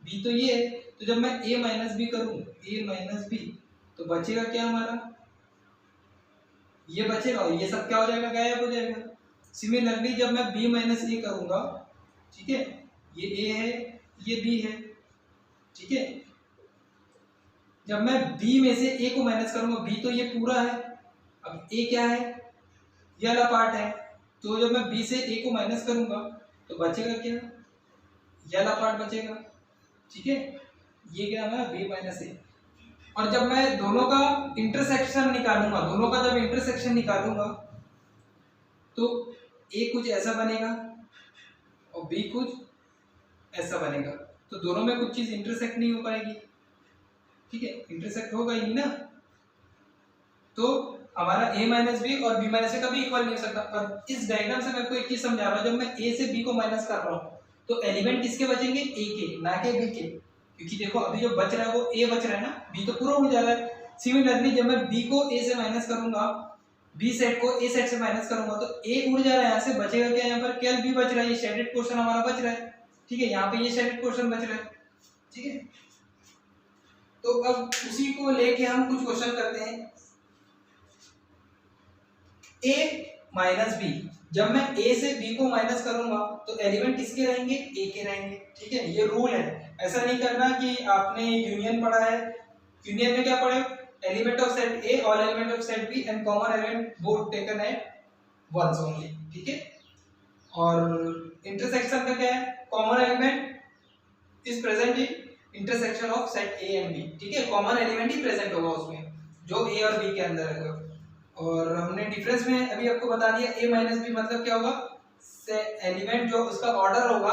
b तो ये है। तो जब मैं a माइनस बी करूँ, a माइनस बी, तो बचेगा क्या हमारा, ये बचेगा और ये सब क्या हो जाएगा, गायब हो जाएगा। सिमिलरली जब मैं b माइनस ए करूंगा, ठीक है, ये a है ये b है। ठीक है, जब मैं b में से a को माइनस करूंगा, b तो ये पूरा है, अब a क्या है, ये वाला पार्ट है। तो जब मैं b से a को माइनस करूंगा तो बचेगा क्या, ये वाला पार्ट बचेगा। ठीक है, ये क्या है b माइनस ए। और जब मैं दोनों का इंटरसेक्शन निकालूंगा, दोनों का जब इंटरसेक्शन निकालूंगा तो a कुछ ऐसा बनेगा और b कुछ ऐसा बनेगा। तो दोनों में कुछ चीज इंटरसेक्ट नहीं हो पाएगी। ठीक है, इंटरसेक्ट होगा ही नहीं ना, तो हमारा a माइनस बी और b माइनस ए कभी इक्वल नहीं हो सकता। और इस डायग्राम से मैं आपको एक चीज समझा रहा हूँ, जब मैं a से b को माइनस कर रहा हूँ तो एलिमेंट किसके बचेंगे, a के, ना कि b के। क्योंकि देखो अभी जो बच रहा है वो a बच रहा है ना, b तो पूरा हो जा रहा है। सिमिलरली जब मैं b को a से माइनस करूंगा, b सेट को a सेट से माइनस करूंगा, तो a उड़ जा रहा है यहाँ से, बचेगा क्या, यहाँ पर केवल b बच रहा है, ये शेडेड पोर्शन हमारा बच रहा है। ठीक है, यहाँ पे ये शेडेड पोर्शन बच रहा है। ठीक है, तो अब उसी को लेके हम कुछ क्वेश्चन करते हैं। a माइनस बी, जब मैं a से b को माइनस करूंगा तो एलिमेंट किसके रहेंगे, a के रहेंगे। ठीक है, ये रूल है। ऐसा नहीं करना कि आपने यूनियन पढ़ा है, यूनियन में क्या पढ़े, एलिमेंट ऑफ सेट a और element of set b and common element both taken at once only. ठीक है, और इंटरसेक्शन का क्या है, common element is present in intersection of set a and b। ठीक है, कॉमन एलिमेंट ही प्रेजेंट होगा उसमें जो a और b के अंदर है। और हमने डिफरेंस में अभी आपको बता दिया a माइनस बी मतलब क्या होगा, एलिमेंट जो उसका ऑर्डर होगा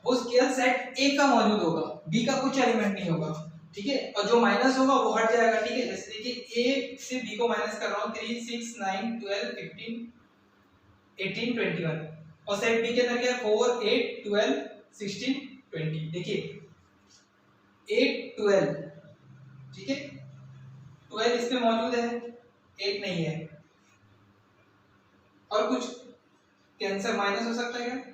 वो केवल सेट a का मौजूद होगा, b का कुछ एलिमेंट नहीं होगा। ठीक है, और जो माइनस होगा वो हट जाएगा। ठीक है, जैसे देखिए a से b को माइनस कर रहा हूँ, 3 6 9 12 15 18 21, और सेट b के अंदर क्या है, 4 8 12 16 20। देखिए 8 12, ठीक है, 12 इसमें मौजूद है, 8 नहीं है। और कुछ कैंसर माइनस हो सकता है क्या,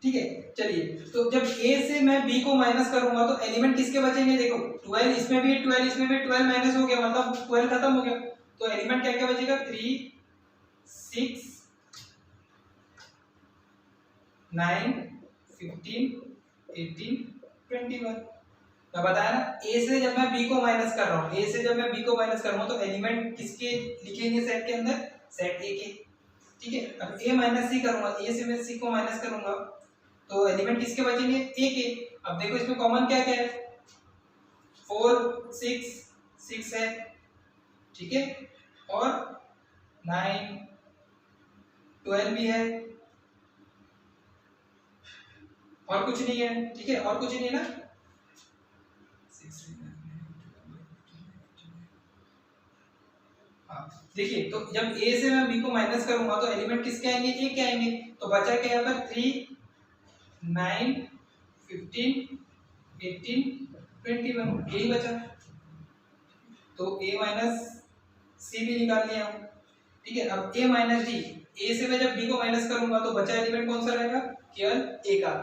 ठीक है। चलिए, तो जब a से मैं b को माइनस करूंगा तो एलिमेंट किसके बचेंगे, देखो 12 इसमें भी है, 12 इसमें भी, 12 माइनस हो गया मतलब 12 खत्म हो गया। तो एलिमेंट क्या क्या बचेगा, 3 6 9 15 18 21। मैं बताया ना, a से जब मैं b को माइनस कर रहा हूँ, a से जब मैं b को माइनस कर रहा हूँ तो एलिमेंट किसके लिखेंगे सेट के अंदर, सेट a के। ठीक है, अब a माइनस सी करूंगा, a से मैं c को माइनस करूंगा तो एलिमेंट किसके बचेंगे, a के। अब देखो इसमें कॉमन क्या क्या है, 4 6 6 है, ठीक है, और 9 12 भी है, और कुछ नहीं है। ठीक है, और कुछ नहीं है ना, देखिए तो जब a से मैं b को माइनस करूंगा तो एलिमेंट किसके आएंगे, a के आएंगे। तो बचा क्या यहाँ पर, 3 9 15 18 21, यही बचा। तो a माइनस सी भी निकाल लिया हम। ठीक है, अब a माइनस डी, a से मैं जब b को माइनस करूंगा तो बचा एलिमेंट कौन सा रहेगा, केवल a का।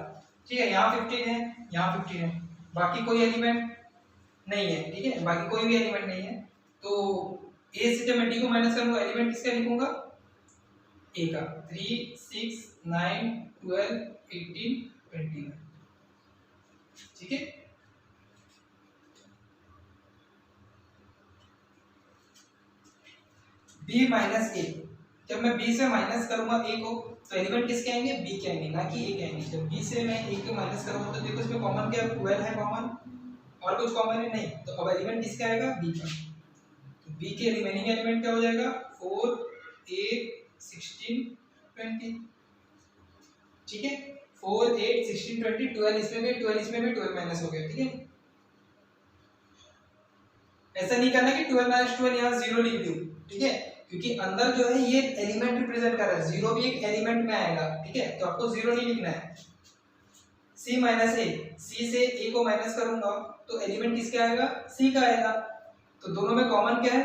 ठीक है, यहाँ 15 है, यहाँ 15 है, बाकी कोई एलिमेंट नहीं है। ठीक है, बाकी कोई भी एलिमेंट नहीं है। तो a से जब मैं d को माइनस करूंगा एलिमेंट किसका लिखूंगा, a का। 3 6 9 12 18 21। ठीक है। b माइनस ए, जब मैं b से माइनस करूंगा a को तो एलिमेंट किसके आएंगे, b के आएंगे, ना कि a के आएंगे। जब b से मैं a को माइनस करूंगा तो देखो इसमें कॉमन क्या है, 12 है कॉमन, और कुछ कॉमन है नहीं, तो अब एलिमेंट किसका आएगा, b का। तो b के रिमेनिंग एलिमेंट क्या हो जाएगा, 4 8 16 20, ठीक है। 4 8 16 20, 12 इसमें भी 12 इसमें भी, 12 माइनस हो गया, ठीक है। ऐसा नहीं करना कि 12 माइनस 12 यहाँ 0 लिख दूं, ठीक है, क्योंकि अंदर जो है ये एलिमेंट रिप्रेजेंट कर रहा है, 0 भी एक एलिमेंट में आएगा, ठीक है, तो आपको 0 नहीं लिखना है। c माइनस ए, c से a को माइनस करूंगा तो एलिमेंट किसका आएगा, c का आएगा। तो दोनों में कॉमन क्या है,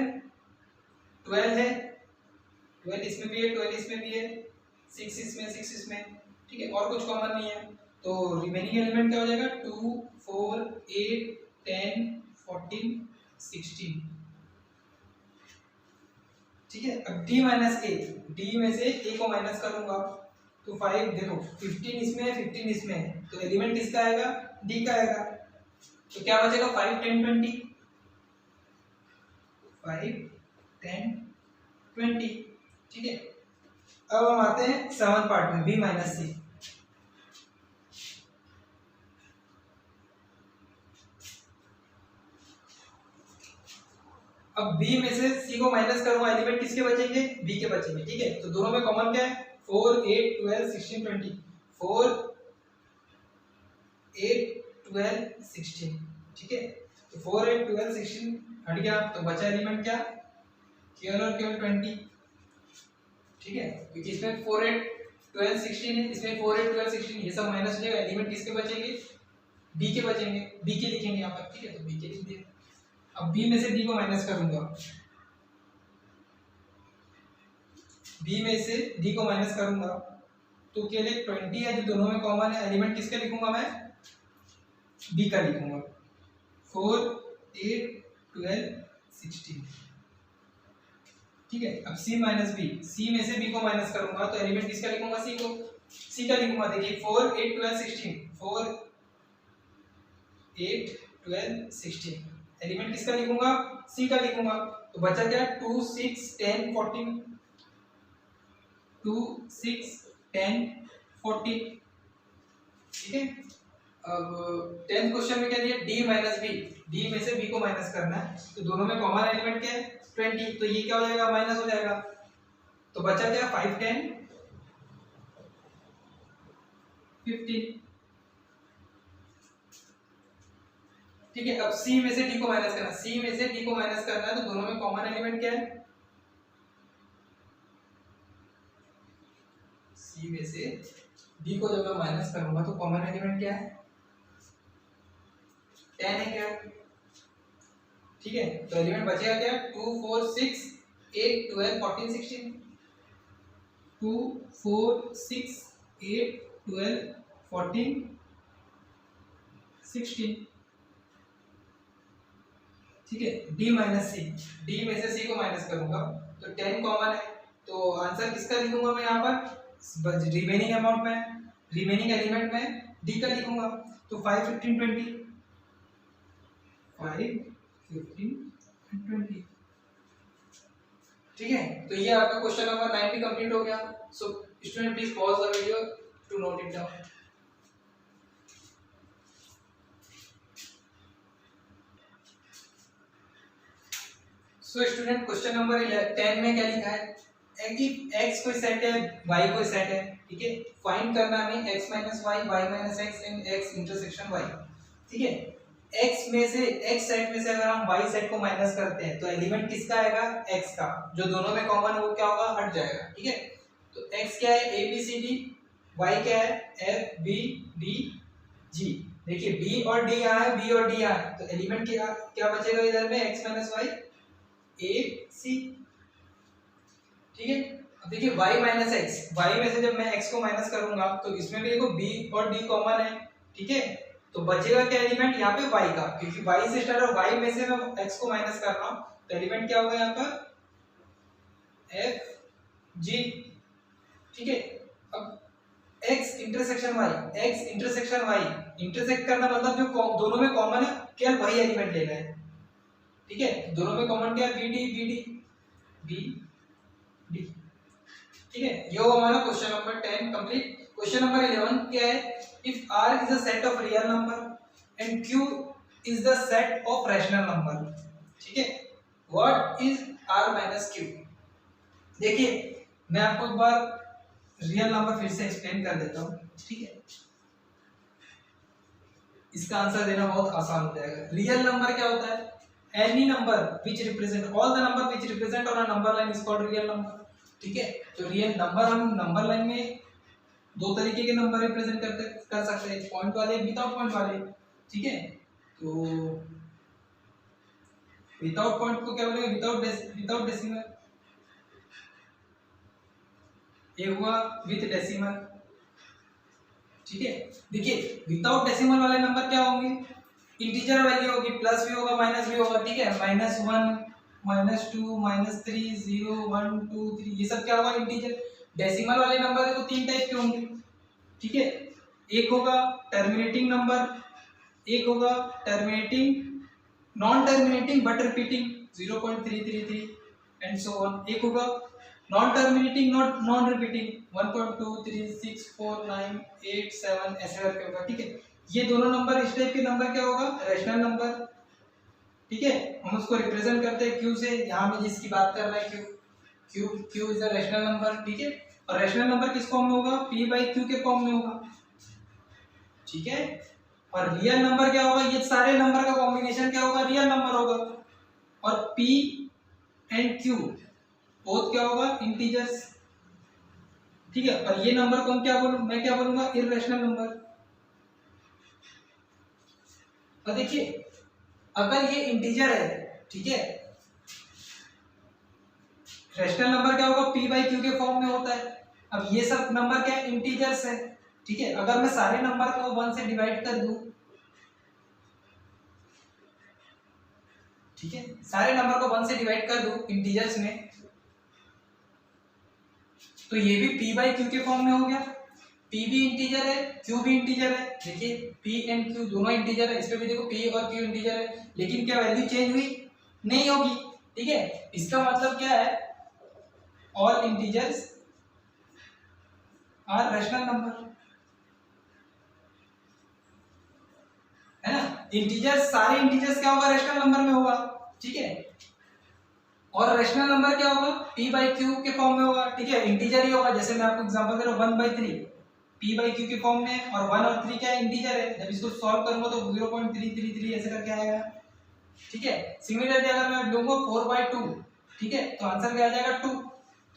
12 है, 12 इसमें भी है, 12 इसमें भी है, 6 इसमें 6 इसमें, ठीक है, और कुछ कॉमन नहीं है। तो रिमेनिंग एलिमेंट क्या हो जाएगा, 2 4 8 10 14 16, ठीक है। अब d माइनस ए, d में से a को माइनस करूंगा तो 5, देखो 15 इसमें है 15 इसमें है, तो एलिमेंट किसका आएगा, d का आएगा। तो क्या बचेगा, 5 10 20, 5 10 20, ठीक है। अब हम आते हैं 7 पार्ट में, b माइनस सी। अब b में से c को माइनस करूंगा, एलिमेंट किसके बचेंगे, b के बचेंगे, ठीक है। तो दोनों में कॉमन क्या है, 4 8 12 16 20, 4 8 12 16, ठीक है। तो 4 8 12 16 हट गया, तो बचा एलिमेंट क्या, केवल और केवल 20, ठीक है, क्योंकि इसमें 4 8 12 16 है, इसमें 4 8 12 16, ये सब माइनस हो जाएगा, एलिमेंट किसके बचेंगे, b के बचेंगे, b के लिखेंगे यहाँ पर, ठीक है, तो b के लिख दिया। अब b में से d को माइनस करूंगा, b में से d को माइनस करूंगा तो केवल 20 है जो दोनों में कॉमन है, एलिमेंट किसका लिखूंगा मैं, b का लिखूंगा, 4 8 12 16, ठीक है। अब c माइनस b, c में से b को माइनस करूंगा तो एलिमेंट किसका लिखूंगा, c को, c का लिखूंगा। देखिए 4 8 12 16, 4 8 12 16, एलिमेंट किसका लिखूंगा, c का लिखूंगा। तो बचा क्या, 2 6 10 14, 2 6 10 14, ठीक है। अब 10th क्वेश्चन में क्या दिया, d माइनस बी, d में से b को माइनस करना है, तो दोनों में कॉमन एलिमेंट क्या है, 20, तो ये क्या हो जाएगा, माइनस हो जाएगा। तो बचा क्या, 5 10 15, ठीक है। अब c में से d को माइनस करना, c में से d को माइनस करना है, तो दोनों में कॉमन एलिमेंट क्या है, c में से d को जब मैं माइनस करूंगा तो कॉमन एलिमेंट क्या है, 10 है क्या, ठीक है। तो एलिमेंट बचेगा क्या, 2 4 6 8 12 14 16, 2 4 6 8 12 14 16, ठीक है। d माइनस सी, d में से c को माइनस करूंगा तो 10 कॉमन है, तो आंसर किसका लिखूंगा मैं यहाँ पर, रिमेनिंग अमाउंट में, रिमेनिंग एलिमेंट में d का लिखूंगा। तो 5 15 20, 5 15 20, ठीक है। तो ये आपका क्वेश्चन नंबर 9 भी कंप्लीट हो गया। So student please pause the video to note it down. So student question number 10 में क्या लिखा है, x कोई सेट है, y कोई सेट है, ठीक है। फाइंड करना है x minus Y, Y minus X and x intersection y, ठीक है। x में से, x सेट में से अगर हम y सेट को माइनस करते हैं तो एलिमेंट किसका आएगा, x का, जो दोनों में कॉमन है वो क्या होगा, हट जाएगा, ठीक है। तो x क्या है, a b c d, y क्या है, f b d g, देखिए b और d यहाँ है, b और d यहाँ है, तो एलिमेंट क्या बचेगा इधर में, x minus Y a c, ठीक है। अब देखिए y माइनस एक्स, y में से जब मैं x को माइनस करूंगा तो इसमें भी देखो b और d कॉमन है, ठीक है। तो बचेगा क्या एलिमेंट यहाँ पे, y का, क्योंकि y से स्टार्ट और y में से मैं x को माइनस कर रहा हूँ, तो एलिमेंट क्या होगा यहाँ पर, f g, ठीक है। अब x intersection Y, X intersection Y, intersect करना मतलब जो दोनों में कॉमन है केवल वही एलिमेंट लेना है, ठीक है। दोनों में कॉमन क्या है, B D B D B D, ठीक है। ये होगा हमारा question number 10 complete. Question number 11 क्या है, if R is a set of real number and Q is the set of rational number, ठीक है, what is R minus Q। देखिए मैं आपको एक बार रियल नंबर फिर से एक्सप्लेन कर देता हूँ, ठीक है, इसका आंसर देना बहुत आसान हो जाएगा। रियल नंबर क्या होता है, any number which represent all the number which represent on a number line is called real number, ठीक है। तो रियल नंबर हम नंबर लाइन में दो तरीके के नंबर रिप्रेजेंट कर सकते हैं, पॉइंट वाले, विदाउट पॉइंट वाले, ठीक है। तो विदाउट पॉइंट को क्या बोलेंगे, विदाउट डेसिमल, ये हुआ विद डेसिमल, ठीक है। देखिए विदाउट डेसिमल वाले नंबर क्या होंगे, इंटीजर वैल्यू होगी, प्लस भी होगा माइनस भी होगा, ठीक है, -1 -2 -3 0 1 2 3, ये सब क्या होगा, इंटीजर। डेसिमल वाले नंबर तो तीन टाइप के होंगे, ठीक है, एक होगा टर्मिनेटिंग नंबर, एक होगा terminating non terminating but repeating 0.333 and so on, एक होगा नॉन टर्मिनेटिंग नॉन रिपीटिंग 1.2 3 6 4 9 8 7 ऐसे करके होगा, ठीक है। ये दोनों नंबर, इस टाइप के नंबर क्या होगा, रैशनल नंबर, ठीक है। हम उसको रिप्रेजेंट करते हैं क्यू से, यहाँ पे जिसकी बात कर रहा है Q is a rational number, ठीक है। और रैशनल नंबर किस फॉर्म में होगा, पी बाई क्यू के फॉर्म में होगा, ठीक है। और रियल नंबर क्या होगा, ये सारे नंबर का कॉम्बिनेशन क्या होगा, रियल नंबर होगा। और पी एंड क्यू बोथ क्या होगा, इंटीजर्स, ठीक है। और ये नंबर को मैं क्या बोलूंगा, इररेशनल नंबर। और देखिए अगर ये इंटीजर है, ठीक है, रैशनल नंबर क्या होगा, पी बाई क्यू के फॉर्म में होता है। अब ये सब नंबर क्या है, इंटीजर्स है, ठीक है। अगर मैं सारे नंबर को 1 से डिवाइड कर दूं, ठीक है, सारे नंबर को 1 से डिवाइड कर दूं इंटीजर्स में, तो ये भी p बाई क्यू के फॉर्म में हो गया। p भी इंटीजर है, q भी इंटीजर है, देखिए p एंड q दोनों इंटीजर है, इसमें भी देखो p और q इंटीजर है, लेकिन क्या वैल्यू चेंज हुई, नहीं होगी, ठीक है। इसका मतलब क्या है, all integers are rational number, है ना। इंटीजर्स, सारे इंटीजर्स क्या होगा, रैशनल नंबर में होगा, ठीक है। और रैशनल नंबर क्या होगा, p बाई क्यू के फॉर्म में होगा, ठीक है, इंटीजर ही होगा। जैसे मैं आपको एग्जांपल दे रहा हूँ 1/3 p बाई क्यू के फॉर्म में, और 1 और 3 क्या है, इंटीजर है। जब इसको सॉल्व करूंगा तो 0.333 ऐसे करके आएगा, ठीक है। सिमिलरली अगर मैं लूंगा 4/2, ठीक है, तो आंसर क्या आ जाएगा 2।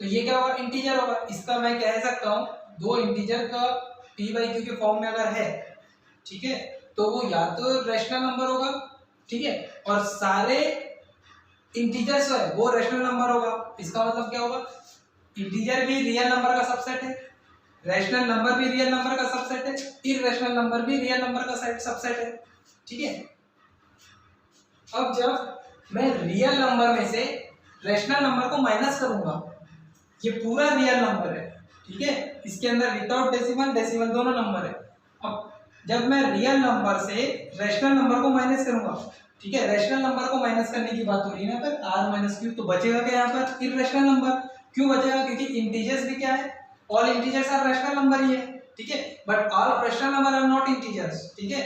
तो ये क्या होगा, इंटीजर होगा। इसका मैं कह सकता हूँ दो इंटीजर का p बाई क्यू के फॉर्म में अगर है, ठीक है, तो वो या तो रैशनल नंबर होगा, ठीक है, और सारे इंटीजर्स है वो रैशनल नंबर होगा। इसका मतलब क्या होगा, इंटीजर भी रियल नंबर का सबसेट है, रैशनल नंबर भी रियल नंबर का सबसेट है, इररेशनल नंबर भी रियल नंबर का सबसेट है, ठीक है। अब जब मैं रियल नंबर में से रैशनल नंबर को माइनस करूंगा, ये पूरा रियल नंबर है, ठीक है, इसके अंदर विदाउट डेसिमल डेसिमल दोनों नंबर है। अब जब मैं रियल नंबर से रैशनल नंबर को माइनस करूंगा, ठीक है, रैशनल नंबर को माइनस करने की बात हो रही है ना, पर r माइनस क्यू, तो बचेगा क्या यहाँ पर, इररेशनल नंबर। क्यों बचेगा, क्योंकि इंटीजर्स भी क्या है, all integers are rational number ही है, ठीक है, but all rational number are not integers, ठीक है,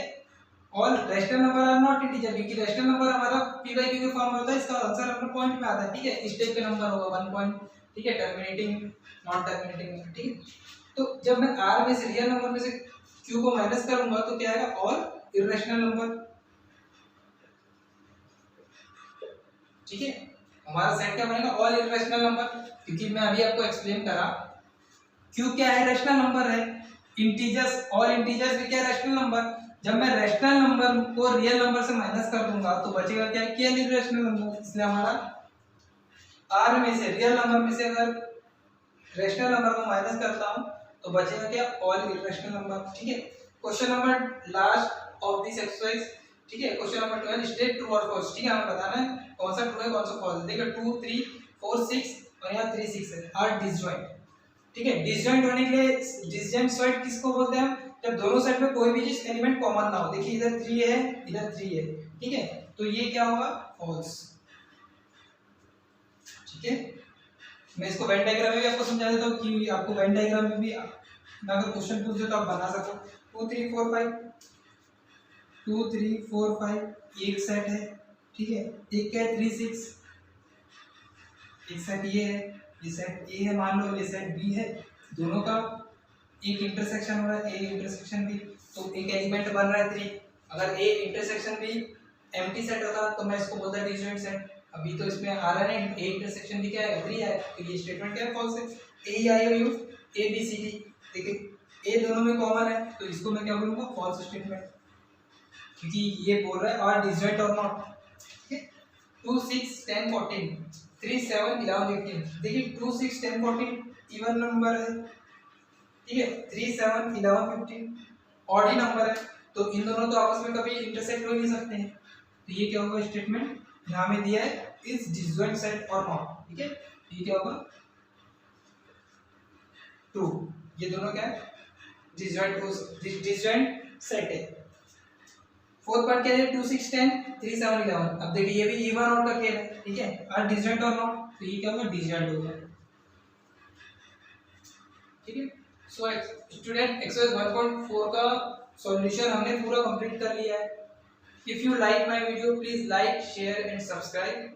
all rational number are not integer, क्योंकि रैशनल नंबर हमारा p बाई क्यू के फॉर्म में होता है, इसका आंसर अपने पॉइंट में आता है, ठीक है। इस टाइप के नंबर होगा 1 पॉइंट, ठीक है, टर्मिनेटिंग नॉन टर्मिनेटिंग, ठीक है। तो जब मैं r में से रियल नंबर में से q को माइनस करूंगा तो क्या आएगा, ऑल इररेशनल नंबर, ठीक है। हमारा सेट क्या बनेगा, ऑल इररेशनल नंबर, क्योंकि मैं अभी आपको एक्सप्लेन करा q क्या है, रैशनल नंबर है, इंटीजर्स, ऑल इंटीजर्स भी क्या है, रैशनल नंबर। जब मैं रैशनल नंबर को रियल नंबर से माइनस कर दूंगा तो बचेगा क्या, केवल इररेशनल नंबर। इसलिए हमारा r में से रियल नंबर में से अगर रैशनल नंबर को माइनस करता हूं तो बचेगा क्या, ऑल इररेशनल नंबर, ठीक है। Question number last of this exercise, ठीक है, क्वेश्चन नंबर 12, स्टेट ट्रू और फॉल्स, ठीक है, हमें बताना है कौन सा ट्रू है कौन सा फॉल्स है। देखो 2 3 4 6 और यहाँ 3 6 है, आर डिसजॉइंट, ठीक है। डिसजॉइंट होने के लिए डिसजॉइंट सेट किसको बोलते हैं हम? जब दोनों सेट में कोई भी चीज एलिमेंट कॉमन ना हो। देखिए इधर 3 है, इधर 3 है, ठीक है, तो ये क्या होगा? फॉल्स। ठीक है, मैं इसको वेन डायग्राम में भी आपको समझा देता हूँ कि आपको वेन डायग्राम में भी मैं अगर क्वेश्चन पूछ दे तो आप बना सको। 2 3 4 5 2 3 4 5 एक सेट है, ठीक है। एक क्या है? 3 6, एक सेट ये है, ये सेट ए है मान लो, ये सेट बी है, दोनों का एक इंटरसेक्शन हो रहा है, ए इंटरसेक्शन बी, तो एक एलिमेंट बन रहा है 3। अगर ए इंटरसेक्शन बी एम्प्टी सेट होता तो मैं इसको बोलता डिसजॉइंट सेट। अभी तो इसमें आ रहा है ना, ए इंटरसेक्शन भी क्या है? 3 है, तो ये स्टेटमेंट क्या है? फॉल्स है। A E I O U, A B C D, देखिए ए दोनों में कॉमन है, तो इसको मैं क्या बोलूंगा? फॉल्स स्टेटमेंट, क्योंकि ये बोल रहा है और डिसजॉइंट और नॉट। ठीक है, 2 6 10 14 3 7 11 18, देखिए 2 6 10 14 इवन नंबर है, ठीक है। 3 7 11 15 ऑड ही नंबर है, तो इन दोनों तो आपस में कभी इंटरसेक्ट हो नहीं सकते हैं, तो ये क्या होगा? स्टेटमेंट यहाँ में दिया है इज डिसजॉइंट सेट और नॉट। ठीक है, ये क्या होगा? 2, ये दोनों क्या है? डिसजॉइंट सेट है। फोर्थ पार्ट क्या है? 2 6 10 3 7 11। अब देखिए ये भी इवन आउट का खेल है, ठीक है, और डिसजॉइंट और नॉट, तो ये क्या होगा? डिसजॉइंट होगा। ठीक है, सो स्टूडेंट एक्सरसाइज 1.4 का सॉल्यूशन हमने पूरा कंप्लीट कर लिया है। If you like my video please like share and subscribe.